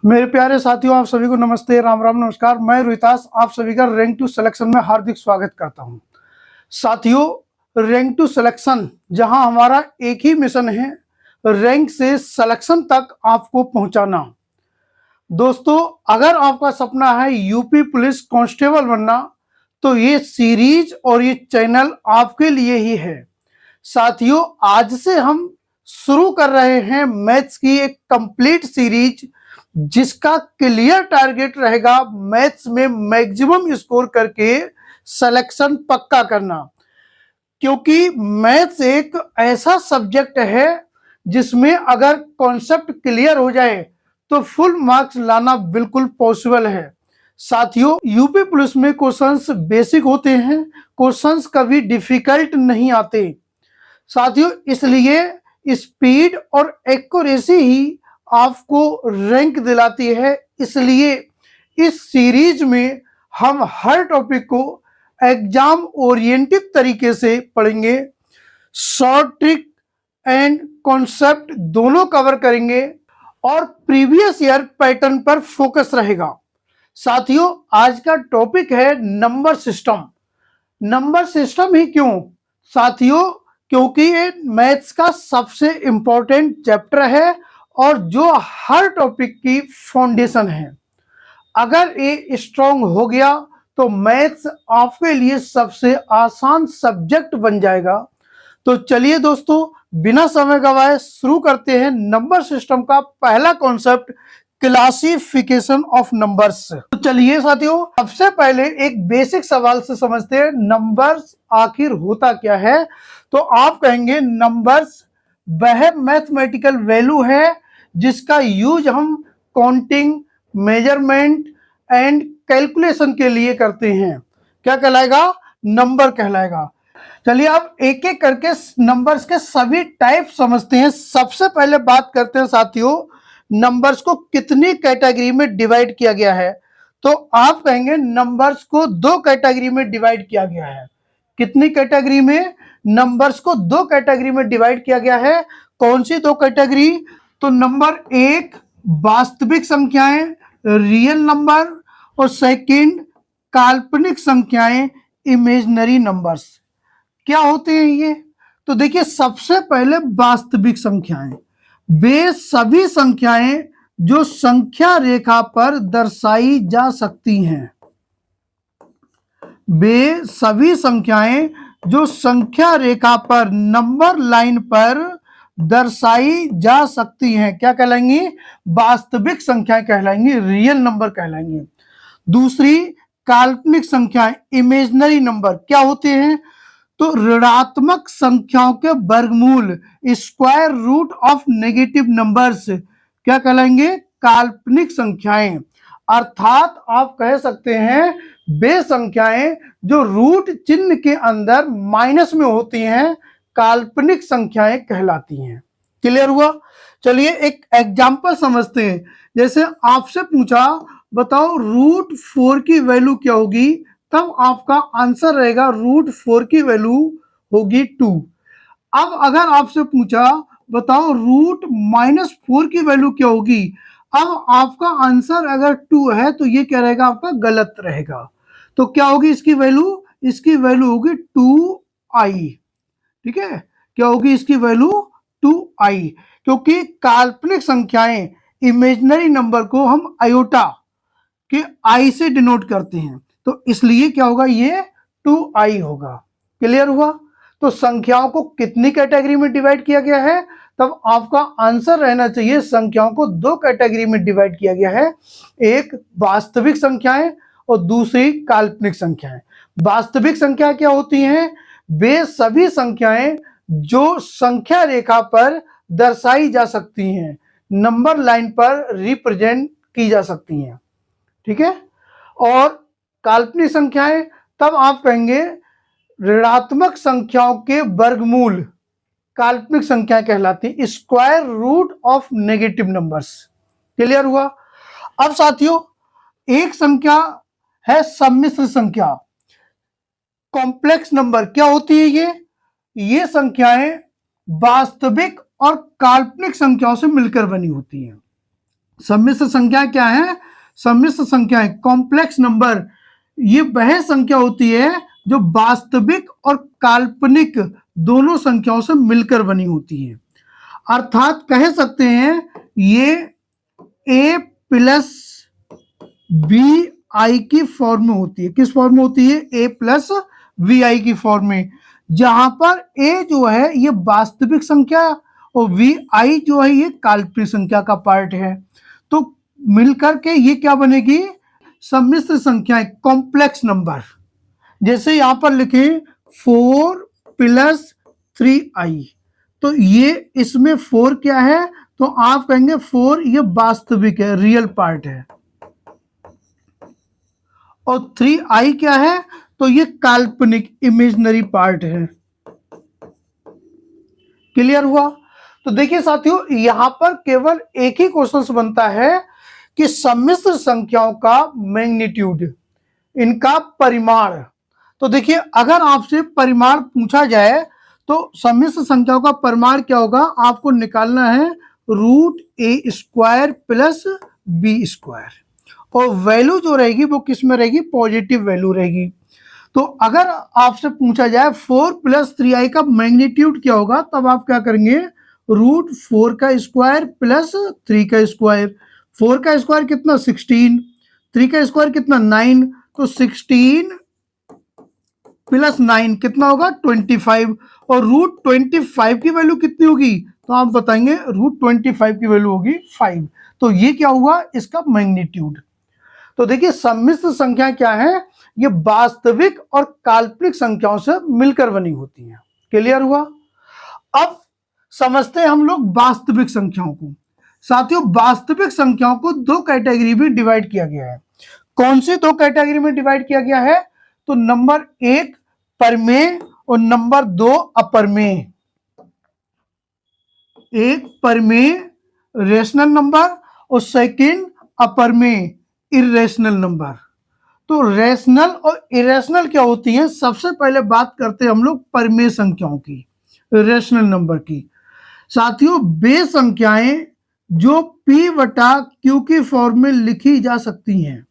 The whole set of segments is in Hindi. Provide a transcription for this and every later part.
मेरे प्यारे साथियों, आप सभी को नमस्ते, राम राम, नमस्कार। मैं रोहितास आप सभी का रैंक टू सिलेक्शन में हार्दिक स्वागत करता हूं। साथियों, रैंक टू सिलेक्शन जहां हमारा एक ही मिशन है, रैंक से सिलेक्शन तक आपको पहुंचाना। दोस्तों, अगर आपका सपना है यूपी पुलिस कांस्टेबल बनना, तो ये सीरीज और ये चैनल आपके लिए ही है। साथियों, आज से हम शुरू कर रहे हैं मैथ्स की एक कंप्लीट सीरीज, जिसका क्लियर टारगेट रहेगा मैथ्स में मैक्सिमम स्कोर करके सिलेक्शन पक्का करना। क्योंकि मैथ्स एक ऐसा सब्जेक्ट है जिसमें अगर कॉन्सेप्ट क्लियर हो जाए तो फुल मार्क्स लाना बिल्कुल पॉसिबल है। साथियों, यूपी पुलिस में क्वेश्चंस बेसिक होते हैं, क्वेश्चंस कभी डिफिकल्ट नहीं आते। साथियों, इसलिए स्पीड और एक्यूरेसी ही आपको रैंक दिलाती है। इसलिए इस सीरीज में हम हर टॉपिक को एग्जाम ओरिएंटेड तरीके से पढ़ेंगे। शॉर्ट ट्रिक एंड कॉन्सेप्ट दोनों कवर करेंगे और प्रीवियस ईयर पैटर्न पर फोकस रहेगा। साथियों, आज का टॉपिक है नंबर सिस्टम। नंबर सिस्टम ही क्यों? साथियों, क्योंकि ये मैथ्स का सबसे इंपॉर्टेंट चैप्टर है और जो हर टॉपिक की फाउंडेशन है। अगर ये स्ट्रांग हो गया तो मैथ्स आपके लिए सबसे आसान सब्जेक्ट बन जाएगा। तो चलिए दोस्तों, बिना समय गवाए शुरू करते हैं नंबर सिस्टम का पहला कॉन्सेप्ट, क्लासिफिकेशन ऑफ नंबर्स। तो चलिए साथियों, सबसे पहले एक बेसिक सवाल से समझते हैं, नंबर्स आखिर होता क्या है। तो आप कहेंगे नंबर्स वह मैथमेटिकल वैल्यू है जिसका यूज हम काउंटिंग, मेजरमेंट एंड कैलकुलेशन के लिए करते हैं। क्या कहलाएगा? नंबर कहलाएगा। चलिए अब एक एक करके नंबर्स के सभी टाइप समझते हैं। सबसे पहले बात करते हैं साथियों, नंबर्स को कितनी कैटेगरी में डिवाइड किया गया है। तो आप कहेंगे नंबर्स को दो कैटेगरी में डिवाइड किया गया है। कितनी कैटेगरी में? नंबर्स को दो कैटेगरी में डिवाइड किया गया है। कौन सी दो कैटेगरी? तो नंबर एक, वास्तविक संख्याएं, रियल नंबर, और सेकंड, काल्पनिक संख्याएं, इमेजिनरी नंबर्स। क्या होते हैं ये? तो देखिए, सबसे पहले वास्तविक संख्याएं। वे सभी संख्याएं जो संख्या रेखा पर दर्शाई जा सकती हैं। वे सभी संख्याएं जो संख्या रेखा पर, नंबर लाइन पर दर्शाई जा सकती हैं, क्या कहलाएंगी? वास्तविक संख्याएं कहलाएंगी, रियल नंबर कहलाएंगे। दूसरी, काल्पनिक संख्याएं, इमेजिनरी नंबर। क्या होते हैं? तो ऋणात्मक संख्याओं के वर्गमूल, square root of negative numbers, क्या कहलाएंगे? काल्पनिक संख्याएं। अर्थात आप कह सकते हैं वे संख्याएं जो रूट चिन्ह के अंदर माइनस में होती हैं, काल्पनिक संख्याएं कहलाती हैं। क्लियर हुआ? चलिए एक एग्जांपल समझते हैं। जैसे आपसे पूछा, बताओ रूट 4 की वैल्यू क्या होगी, तब आपका आंसर रहेगा रूट 4 की वैल्यू होगी 2। अब अगर आपसे पूछा, बताओ रूट -4 की वैल्यू क्या होगी, अब आपका आंसर अगर 2 है तो ये क्या रहेगा? आपका गलत रहेगा। तो क्या होगी इसकी वैल्यू? इसकी वैल्यू होगी 2i। ठीक है, क्या होगी इसकी वैल्यू? 2i। क्योंकि काल्पनिक संख्याएं, इमेजिनरी नंबर को हम आयोटा के i से डिनोट करते हैं, तो इसलिए क्या होगा? ये 2i होगा। क्लियर हुआ? तो संख्याओं को कितनी कैटेगरी में डिवाइड किया गया है? तब आपका आंसर रहना चाहिए संख्याओं को दो कैटेगरी में डिवाइड किया गया है, एक वास्तविक संख्याएं और दूसरी काल्पनिक संख्याएं। वास्तविक संख्या क्या होती हैं? वे सभी संख्याएं जो संख्या रेखा पर दर्शाई जा सकती हैं, नंबर लाइन पर रिप्रेजेंट की जा सकती हैं। ठीक है? और काल्पनिक संख्याएं, तब आप कहेंगे ऋणात्मक संख्याओं के वर्गमूल, काल्पनिक संख्याएं कहलाती हैं, square root of negative numbers. Clear हुआ? अब साथियों, एक संख्या है सम्मिश्र संख्या, कॉम्प्लेक्स नंबर। क्या होती है ये संख्याएं वास्तविक और काल्पनिक संख्याओं से मिलकर बनी होती हैं। सम्मिश्र संख्या क्या है? सम्मिश्र संख्या कॉम्प्लेक्स नंबर, ये वह संख्या होती है जो वास्तविक और काल्पनिक दोनों संख्याओं से मिलकर बनी होती है। अर्थात कह सकते हैं ये a प्लस बी आई की फॉर्म में होती है। किस फॉर्म में होती है? a प्लस वी आई की फॉर्म में, जहां पर a जो है ये वास्तविक संख्या और वी आई जो है ये काल्पनिक संख्या का पार्ट है। तो मिलकर के ये क्या बनेगी? सम्मिश्र संख्याएं, कॉम्प्लेक्स नंबर। जैसे यहां पर लिखे 4 प्लस 3i, तो ये इसमें 4 क्या है? तो आप कहेंगे 4 ये वास्तविक है, रियल पार्ट है, और 3i क्या है? तो ये काल्पनिक, इमेजिनरी पार्ट है। क्लियर हुआ? तो देखिए साथियों, यहां पर केवल एक ही क्वेश्चन बनता है कि सम्मिश्र संख्याओं का मैग्नीट्यूड, इनका परिमाण। तो देखिए अगर आपसे परिमाण पूछा जाए तो सम्मिश्र संख्याओं का परिमाण क्या होगा? आपको निकालना है √a² प्लस b², और वैल्यू जो रहेगी वो किस में रहेगी? पॉजिटिव वैल्यू रहेगी। तो अगर आपसे पूछा जाए 4 प्लस 3i का मैग्नीट्यूड क्या होगा, तब आप क्या करेंगे? √4² प्लस 3²। 4 का स्क्वायर कितना? 16। 3 का स्क्वायर कितना? 9। तो 16 प्लस 9 कितना होगा? 25। और √25 की वैल्यू कितनी होगी? तो आप बताएंगे √25 की वैल्यू होगी 5। तो ये क्या हुआ? इसका मैग्नीट्यूड। तो देखिए सम्मिश्र संख्या क्या है? ये वास्तविक और काल्पनिक संख्याओं से मिलकर बनी होती है। क्लियर हुआ? अब समझते हैं हम लोग वास्तविक संख्याओं को। साथियों, वास्तविक संख्याओं को दो कैटेगरी में डिवाइड किया गया है। कौन सी दो कैटेगरी में डिवाइड किया गया है? तो नंबर 1 परमेय और नंबर 2 अपरमेय। एक परमेय रेशनल नंबर और सेकंड अपरमेय इरेशनल नंबर। तो रेशनल और इरेशनल क्या होती हैं? सबसे पहले बात करते हैं हम लोग परमेय संख्याओं की, रेशनल नंबर की। साथियों, वे संख्याएं जो p/q की फॉर्म में लिखी जा सकती हैं,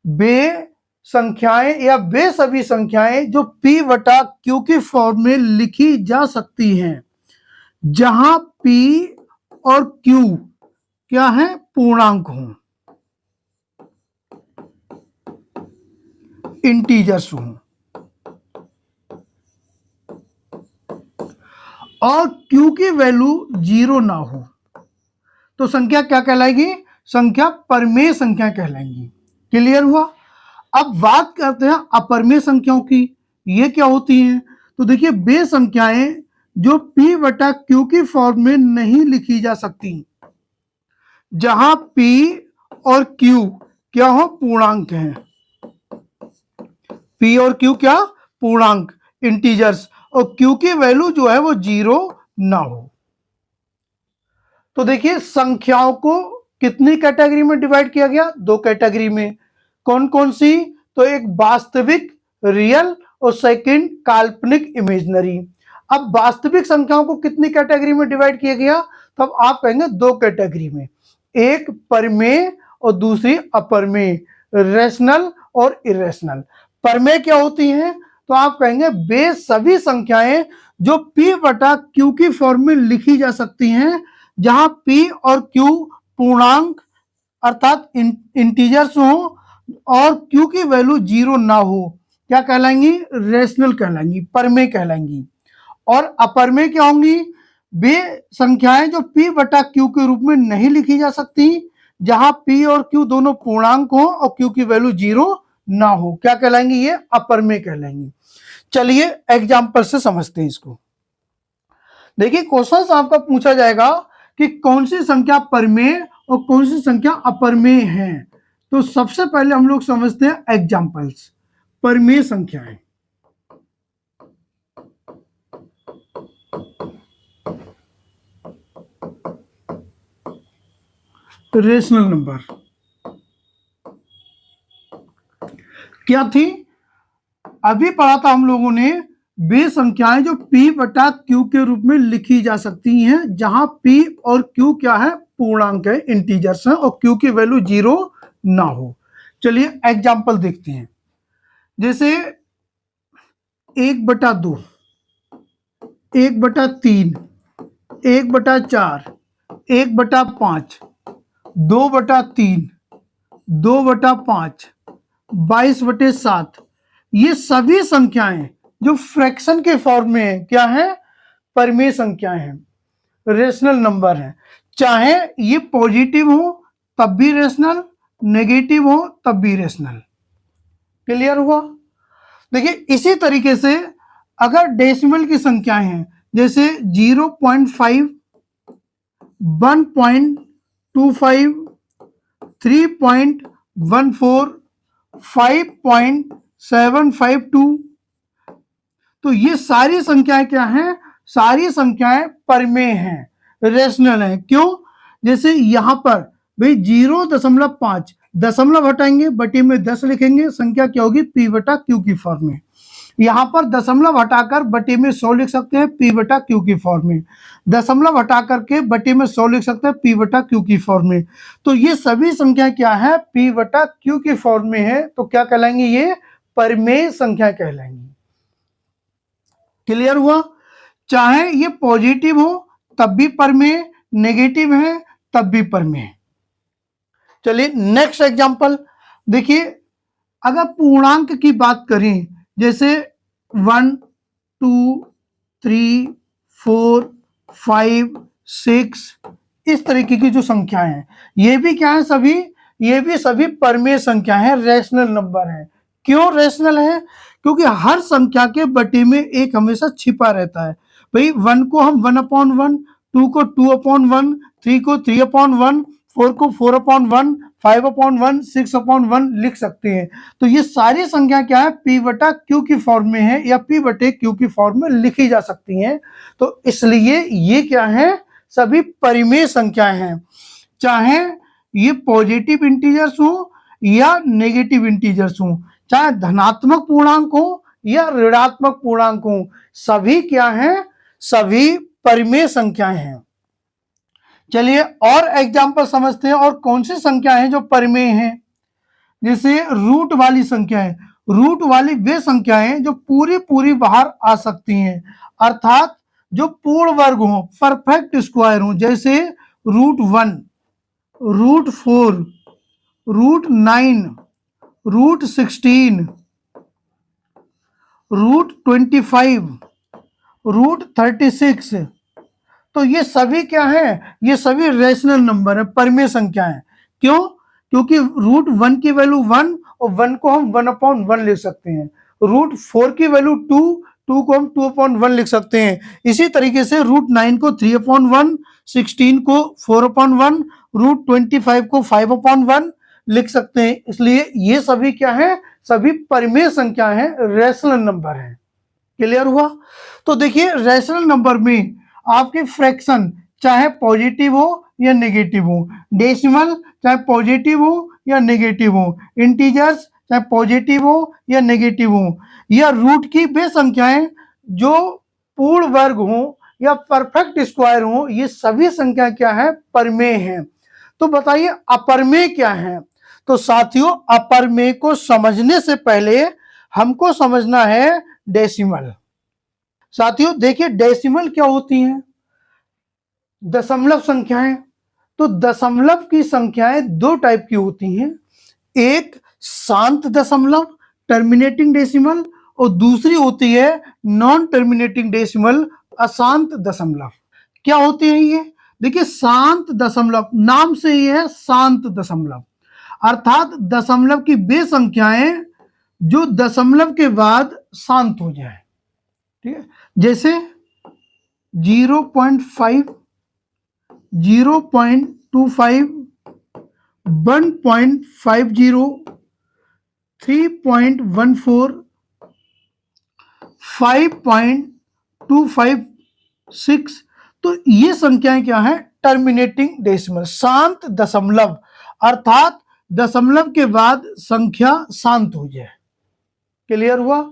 वे संख्याएं या वे सभी संख्याएं जो p/q की फॉर्म में लिखी जा सकती हैं, जहां p और q क्या है? पूर्णांक हों, इंटीजर्स हों, और q की वैल्यू 0 ना हो, तो संख्या क्या कहलाएगी? संख्या परमेय संख्या कहलाएंगी। क्लियर हुआ? अब बात करते हैं अपरमेय संख्याओं की। ये क्या होती हैं? तो देखिए वे संख्याएं जो p/q की फॉर्म में नहीं लिखी जा सकती, जहां p और q क्या हो? पूर्णांक हैं। p और q क्या? पूर्णांक, इंटीजर्स, और q की वैल्यू जो है वो 0 ना हो। तो देखिए संख्याओं को कितनी कैटेगरी में डिवाइड किया गया? दो कैटेगरी में। कौन कौन सी? तो एक वास्तविक, रियल, और सेकंड काल्पनिक, इमेजिनरी। अब वास्तविक संख्याओं को कितनी कैटेगरी में डिवाइड किया गया? तब आप कहेंगे दो कैटेगरी में, एक परमेय और दूसरी अपरमेय, रेशनल और इरेशनल। परमेय क्या होती हैं? तो आप कहेंगे वे सभी संख्याएं जो p/q की फॉर्म में लिखी जा सकती हैं, जहां p और q पूर्णांक अर्थात इंटीजर्स हो और q की वैल्यू 0 ना हो, क्या कहलाएंगी? रेशनल कहलाएंगी, परमेय कहलाएंगी। और अपरमेय क्या होंगी? वे संख्याएं जो p/q के रूप में नहीं लिखी जा सकती, जहां p और q दोनों पूर्णांक हो और q की वैल्यू 0 ना हो, क्या कहलाएंगी? ये अपरमेय कहलाएंगी। चलिए एग्जाम्पल से समझते हैं इसको। देखिए क्वेश्चन आपका पूछा जाएगा कि कौन सी संख्या परमेय और कौन सी संख्या अपरमेय है। तो सबसे पहले हम लोग समझते हैं एग्जाम्पल्स। परमेय संख्याएं, रेशनल नंबर क्या थी? अभी पढ़ा था हम लोगों ने वे संख्याएं जो p बटा q के रूप में लिखी जा सकती हैं, जहां p और q क्या है, पूर्णांक है, इंटीजर्स हैं, और q की वैल्यू 0 ना हो। चलिए एग्जाम्पल देखते हैं। जैसे 1/2, 1/3, 1/4, 1/5, 2/3, 2/5, 22/7, ये सभी संख्याएं जो फ्रैक्शन के फॉर्म में है, क्या है, परिमेय संख्याएं हैं, रेशनल नंबर हैं। चाहे ये पॉजिटिव हो तब भी रेशनल, नेगेटिव हो तब भी रेशनल। क्लियर हुआ? देखिए इसी तरीके से अगर डेसिमल की संख्याएं हैं, जैसे 0.5, 1.25, 3.14, 5.752, तो ये सारी संख्याएं क्या हैं, सारी संख्याएं परिमेय हैं, रेशनल हैं। क्यों? जैसे यहां पर भाई 0.5, दशमलव हटाएंगे, बटे में 10 लिखेंगे, संख्या क्या होगी, p बटा q की फॉर्म में। यहां पर दशमलव हटाकर बटे में 100 लिख सकते हैं, p बटा q की फॉर्म में। दशमलव हटाकर के बटे में 100 लिख सकते हैं, p बटा q की फॉर्म में। तो ये सभी संख्या क्या है, p बटा q की फॉर्म में है, तो क्या कहलाएंगे, ये परिमेय संख्या कहलाएंगी। क्लियर हुआ? चाहे ये पॉजिटिव हो तब भी परिमेय, नेगेटिव है तब भी परिमेय। चलिए नेक्स्ट एग्जांपल देखिए। अगर पूर्णांक की बात करें, जैसे 1, 2, 3, 4, 5, 6, इस तरीके की जो संख्याएं हैं, ये भी क्या है, सभी ये भी सभी परिमेय संख्या है, रेशनल नंबर है। क्यों रेशनल है? क्योंकि हर संख्या के बटे में एक हमेशा छिपा रहता है। भाई 1 को हम 1/1, 2 को 2/1, 3 को 3/1, 4 को 4/1, 5/1, 6/1 लिख सकते हैं। तो ये सारी संख्या क्या है, p बटा q की फॉर्म में है, या p बटे q की फॉर्म में लिखी जा सकती हैं। तो इसलिए ये क्या है, सभी परिमेय संख्याएं हैं। चाहे ये पॉजिटिव इंटीजर्स हो या नेगेटिव इंटीजर्स हो, चाहे धनात्मक पूर्णांक हो या ऋणात्मक पूर्णांक हो, सभी क्या हैं, सभी परिमेय संख्याएं हैं। चलिए और एग्जाम्पल समझते हैं, और कौन सी संख्या है जो परिमेय है। जैसे रूट वाली संख्याएं, रूट वाली वे संख्याएं जो पूरी पूरी बाहर आ सकती हैं, अर्थात जो पूर्ण वर्ग हो, परफेक्ट स्क्वायर हो, जैसे √1, √4, √9, √16, √25, √36, तो ये सभी क्या है, ये सभी रेशनल नंबर है, परिमेय संख्या है। क्यों? क्योंकि √1 की वैल्यू 1, और 1 को हम 1/1 लिख सकते हैं। √4 की वैल्यू 2, 2 को हम 2/1 लिख सकते हैं। इसी तरीके से √9 को 3/1, 16 को 4/1, √25 को 5/1 लिख सकते हैं। इसलिए ये सभी क्या है, सभी परिमेय संख्या है, रेशनल नंबर है। क्लियर हुआ? तो देखिए रेशनल नंबर में आपके फ्रैक्शन चाहे पॉजिटिव हो या नेगेटिव हो, डेसिमल चाहे पॉजिटिव हो या नेगेटिव हो, इंटीजर्स चाहे पॉजिटिव हो या नेगेटिव हो, या रूट की वे संख्याएं जो पूर्ण वर्ग हो या परफेक्ट स्क्वायर हो, ये सभी संख्या क्या है, परिमेय हैं। तो बताइए अपरिमेय क्या है? तो साथियों अपरिमेय को समझने से पहले हमको समझना है डेसिमल। साथियों देखिए डेसिमल क्या होती हैं, दशमलव संख्याएं। तो दशमलव की संख्याएं दो टाइप की होती हैं, एक शांत दशमलव, टर्मिनेटिंग डेसिमल, और दूसरी होती है नॉन टर्मिनेटिंग डेसिमल, अशांत दशमलव। क्या होते हैं ये? देखिए शांत दशमलव, नाम से ही है शांत दशमलव, अर्थात दशमलव की वे संख्याएं जो दशमलव के बाद शांत हो जाए। ठीक है, जैसे 0.5, 0.25, 1.50, 3.14, 5.256, तो ये संख्याएं क्या है, टर्मिनेटिंग डेसिमल, शांत दशमलव, अर्थात दशमलव के बाद संख्या शांत हो जाए। क्लियर हुआ?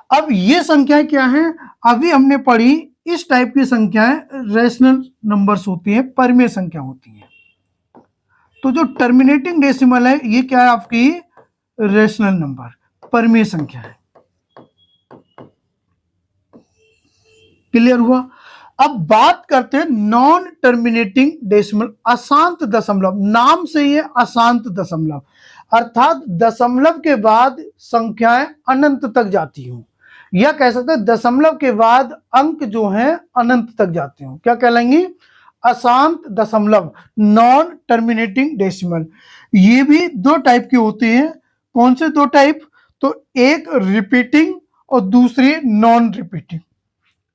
अब ये संख्याएं क्या हैं, अभी हमने पढ़ी इस टाइप की संख्याएं रेशनल नंबर्स होती हैं, परिमेय संख्या होती हैं। तो जो टर्मिनेटिंग डेसिमल है ये क्या है आपकी रेशनल नंबर, परिमेय संख्या है। क्लियर हुआ। अब बात करते हैं नॉन टर्मिनेटिंग डेसिमल, अशांत दशमलव। नाम से ये अशांत दशमलव, अर्थात दशमलव के बाद संख्याएं अनंत तक जाती हूं, या कह सकते हैं दशमलव के बाद अंक जो हैं अनंत तक जाते हो, क्या कहलाएंगी, अशांत दशमलव, नॉन टर्मिनेटिंग डेसिमल। ये भी दो टाइप के होते हैं। कौन से दो टाइप, तो एक रिपीटिंग और दूसरी नॉन रिपीटिंग,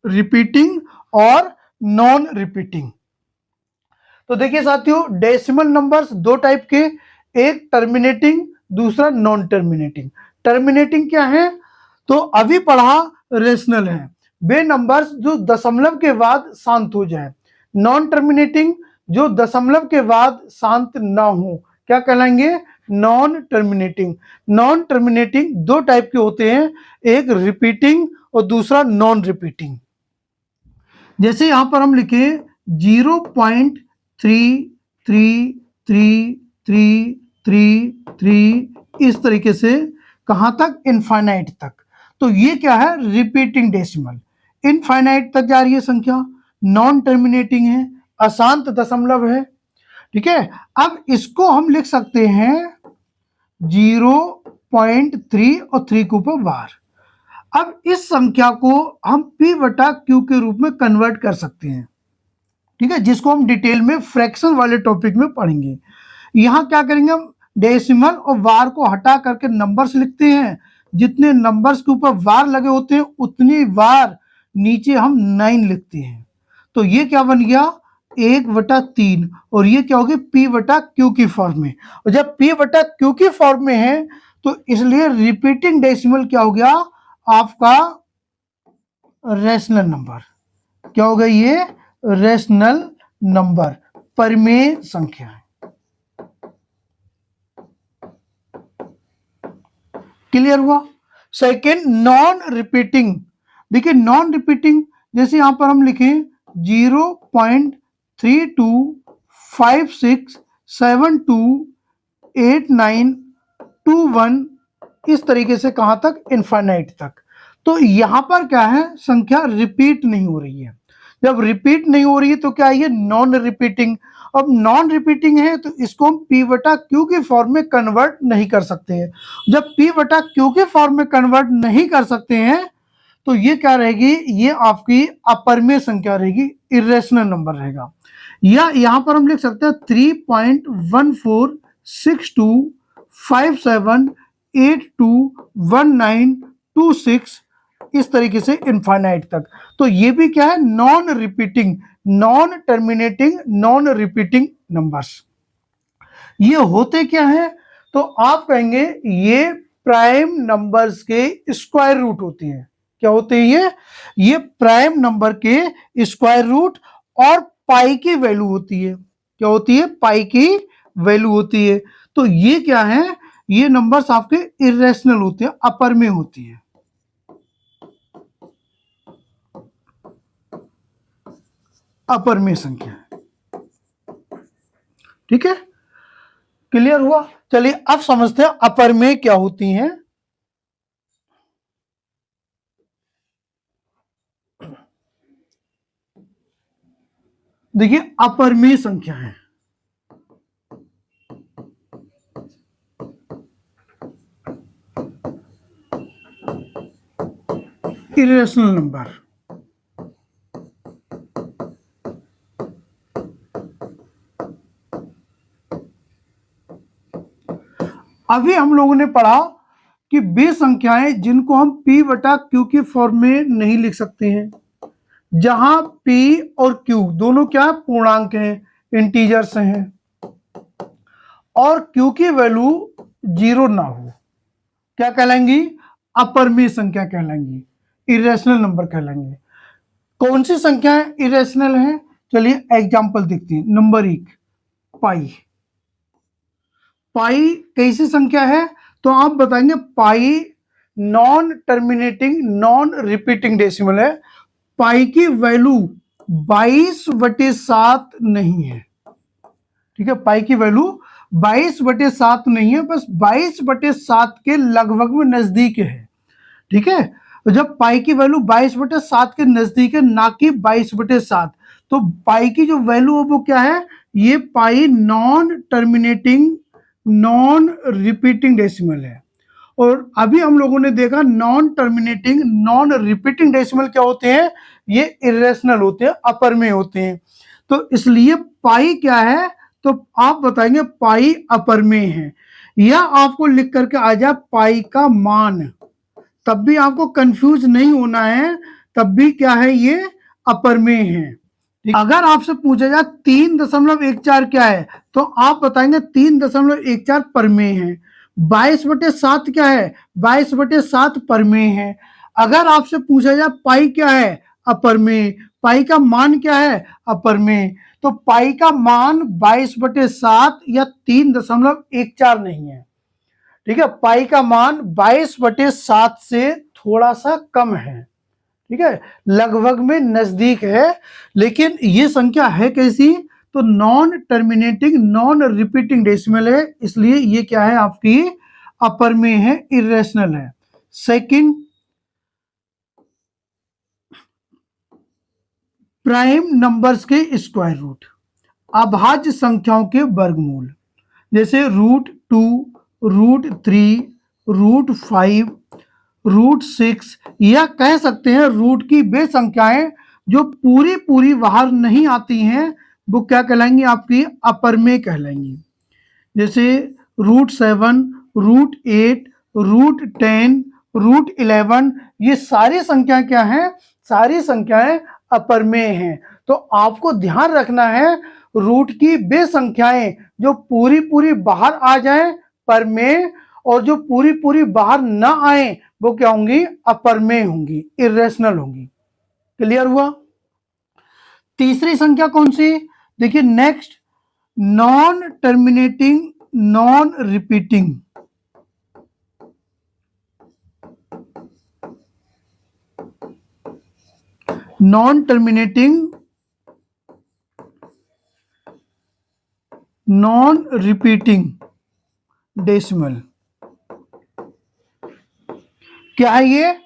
रिपीटिंग और नॉन रिपीटिंग। तो देखिए साथियों, डेसिमल नंबर्स दो टाइप के, एक टर्मिनेटिंग, दूसरा नॉन टर्मिनेटिंग। टर्मिनेटिंग क्या है, तो अभी पढ़ा रेशनल है, वे नंबर्स जो दशमलव के बाद शांत हो जाए। नॉन टर्मिनेटिंग जो दशमलव के बाद शांत ना हो, क्या कहलाएंगे, नॉन टर्मिनेटिंग। नॉन टर्मिनेटिंग दो टाइप के होते हैं, एक रिपीटिंग और दूसरा नॉन रिपीटिंग। जैसे यहां पर हम लिखे 0.333333 इस तरीके से कहां तक, इनफाइनाइट तक। तो ये क्या है, रिपीटिंग डेसिमल, इनफाइनाइट तक जा रही है संख्या, नॉन टर्मिनेटिंग है, अशांत दशमलव है। ठीक है, अब इसको हम लिख सकते हैं 0.3 और 3 के ऊपर बार। अब इस संख्या को हम p बटा q के रूप में कन्वर्ट कर सकते हैं, ठीक है, जिसको हम डिटेल में फ्रैक्शन वाले टॉपिक में पढ़ेंगे। यहां क्या करेंगे, हम डेसिमल और वार को हटा करके नंबर्स लिखते हैं, जितने नंबर्स के ऊपर वार लगे होते हैं उतनी वार नीचे हम 9 लिखते हैं। तो ये क्या बन गया, 1/3, और ये क्या होगी, p बटा q की फॉर्म में। और जब p बटा q की फॉर्म में है तो इसलिए रिपीटिंग डेसिमल क्या हो गया आपका, रेशनल नंबर। क्या हो गया ये, रेशनल नंबर, परिमेय संख्या है। क्लियर हुआ। Second, non repeating. देखिए नॉन रिपीटिंग, जैसे यहां पर हम लिखें 0.3256728921 इस तरीके से कहां तक, इनफाइनाइट तक। तो यहां पर क्या है, संख्या रिपीट नहीं हो रही है। जब रिपीट नहीं हो रही है तो क्या है, ये नॉन रिपीटिंग। अब नॉन रिपीटिंग है तो इसको हम p बटा q के फॉर्म में कन्वर्ट नहीं कर सकते हैं। जब p बटा q के फॉर्म में कन्वर्ट नहीं कर सकते हैं तो ये क्या रहेगी, ये आपकी अपरिमेय संख्या रहेगी, इरेशनल नंबर रहेगा। या यहां पर हम लिख सकते हैं 3.146257821926 इस तरीके से इनफाइनाइट तक। तो ये भी क्या है, non repeating, non terminating, non repeating numbers. ये होते क्या है, तो आप कहेंगे ये प्राइम नंबर्स के स्क्वायर रूट होते हैं। क्या होते हैं ये प्राइम नंबर के स्क्वायर रूट और पाई की वैल्यू होती है। क्या होती है, पाई की वैल्यू होती है। तो ये क्या है, ये नंबर्स आपके इरेशनल होते हैं, अपरिमेय होती है। अपरिमेय संख्या, ठीक है, क्लियर हुआ। चलिए अब समझते हैं अपरिमेय क्या होती हैं। देखिए अपरिमेय संख्या है, इरेशनल नंबर। अभी हम लोगों ने पढ़ा कि वे संख्याएं जिनको हम p बटा q की फॉर्म में नहीं लिख सकते हैं, जहां p और q दोनों क्या पूर्णांक हैं, इंटीजर्स हैं, और q की वैल्यू 0 ना हो, क्या कहलाएंगी, अपरिमेय संख्या कहलाएंगी, इरेशनल नंबर कहलाएंगे। कौन सी संख्याएं इरेशनल हैं, चलिए एग्जांपल देखते हैं। नंबर 1 पाई। पाई कैसी संख्या है, तो आप बताएंगे pi non terminating non repeating decimal है। पाई की वैल्यू 22/7 नहीं है, ठीक है, पाई की वैल्यू 22/7 नहीं है, बस 22/7 के लगभग में नजदीक है, ठीक है। तो जब पाई की वैल्यू 22/7 के नजदीक है, ना कि 22/7, तो पाई की जो वैल्यू है वो क्या है, ये pi non terminating non repeating decimal है। और अभी हम लोगों ने देखा non terminating non repeating decimal क्या होते हैं, ये इरेशनल होते हैं, अपर में होते हैं। तो इसलिए पाई क्या है, तो आप बताएंगे पाई अपर में है, या आपको लिख करके आ जाए पाई का मान, तब भी आपको कंफ्यूज नहीं होना है, तब भी क्या है, ये अपर में है। अगर आपसे पूछा जाए 3.14 क्या है, तो आप बताएंगे 3.14 परमेय है। 22/7 क्या है, 22/7 परमेय है। अगर आपसे पूछा जाए पाई क्या है, अपरमेय, पाई का मान क्या है, अपरमेय, तो पाई का मान 22/7 या 3.14 नहीं है, ठीक है। पाई का मान 22/7 से थोड़ा सा कम है, ठीक है, लगभग में नजदीक है। लेकिन ये संख्या है कैसी, तो non terminating non repeating decimal है, इसलिए ये क्या है, आपकी अपर में है, इरेशनल है। सेकंड, प्राइम नंबर्स के स्क्वायर रूट, अभाज्य संख्याओं के वर्गमूल, जैसे √2, √3, √5, √6, या कह सकते हैं रूट की वे संख्याएं जो पूरी पूरी बाहर नहीं आती हैं, वो क्या कहलाएंगी, आपकी अपर में कहलाएंगी। जैसे √7, √8, √10, √11, ये सारी संख्या क्या है, सारी संख्याएं अपर में हैं। तो आपको ध्यान रखना है, रूट की वे संख्याएं जो पूरी पूरी बाहर आ जाएं पर में, और जो पूरी पूरी बाहर ना आए वो क्या होंगी, अपर में होंगी, इरेशनल होंगी। क्लियर हुआ। तीसरी संख्या कौन सी, देखिए next, non terminating non repeating, non terminating non repeating decimal, क्या है ये,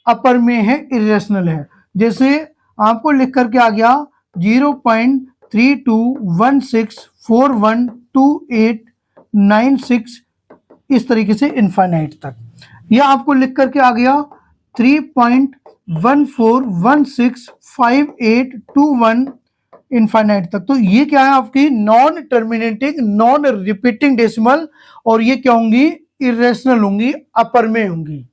अपर में है, इरेशनल है। जैसे आपको लिख करके आ गया 0.3216412896, इस तरीके से इनफाइनाइट तक, या आपको लिख करके आ गया 3.14165821 इनफाइनाइट तक। तो ये क्या है, आपकी non terminating non repeating decimal, और ये क्या होंगी, इरेशनल होंगी, अपर में होंगी।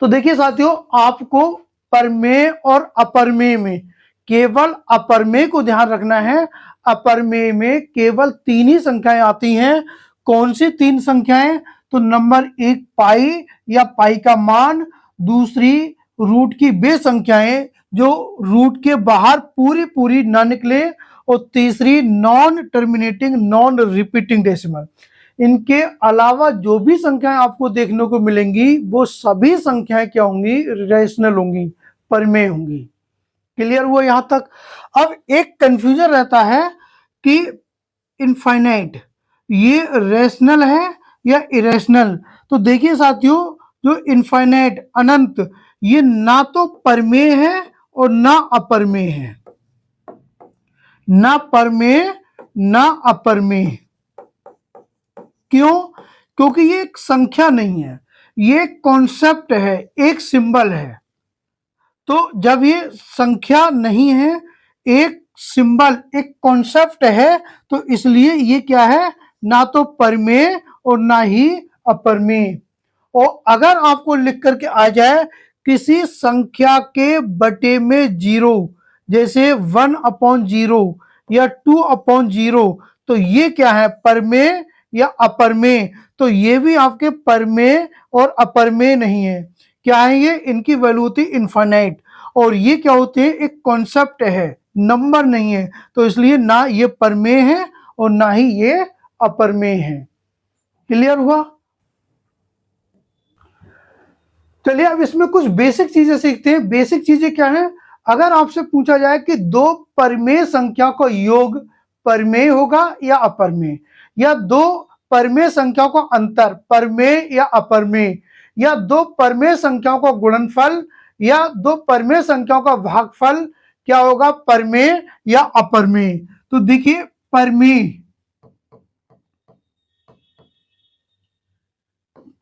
तो देखिए साथियों, आपको परमेय और अपरमेय में केवल अपरमेय को ध्यान रखना है। अपरमेय में केवल 3 ही संख्याएं आती हैं। कौन सी 3 संख्याएं, तो नंबर 1 पाई या पाई का मान, दूसरी रूट की वे संख्याएं जो रूट के बाहर पूरी पूरी ना निकले, और तीसरी non terminating non repeating decimal. इनके अलावा जो भी संख्याएं आपको देखने को मिलेंगी वो सभी संख्याएं क्या होंगी, रेशनल होंगी, परमेय होंगी। क्लियर हुआ यहां तक। अब एक कंफ्यूजन रहता है कि इनफाइनाइट ये रेशनल है या इरेशनल। तो देखिए साथियों, जो इनफाइनाइट अनंत, ये ना तो परमेय है और ना अपरमेय है, ना परमेय ना अपरमेय। क्यों, क्योंकि ये एक संख्या नहीं है, ये कॉन्सेप्ट है, एक सिंबल है। तो जब ये संख्या नहीं है, एक सिंबल, एक कॉन्सेप्ट है, तो इसलिए ये क्या है, ना तो परमेय और ना ही अपरमेय। और अगर आपको लिख करके आ जाए किसी संख्या के बटे में 0, जैसे 1/0 या 2/0, तो ये क्या है, परमेय या अपरमेय। तो ये भी आपके परमेय और अपरमेय नहीं है। क्या है ये, इनकी वैल्यू होती है इनफाइनाइट, और ये क्या होते हैं, एक कॉन्सेप्ट है, नंबर नहीं है। तो इसलिए ना ये परमेय है और ना ही ये अपरमेय है। क्लियर हुआ। चलिए अब इसमें कुछ बेसिक चीजें सीखते हैं। बेसिक चीजें क्या है? अगर आपसे पूछा जाए कि दो परमेय संख्या का योग परमेय होगा या अपरमेय, या दो परमेय संख्याओं का अंतर परमेय या अपरमेय, या दो परमेय संख्याओं का गुणनफल या दो परमेय संख्याओं का भागफल क्या होगा, परमेय या अपरमेय? तो देखिए परमेय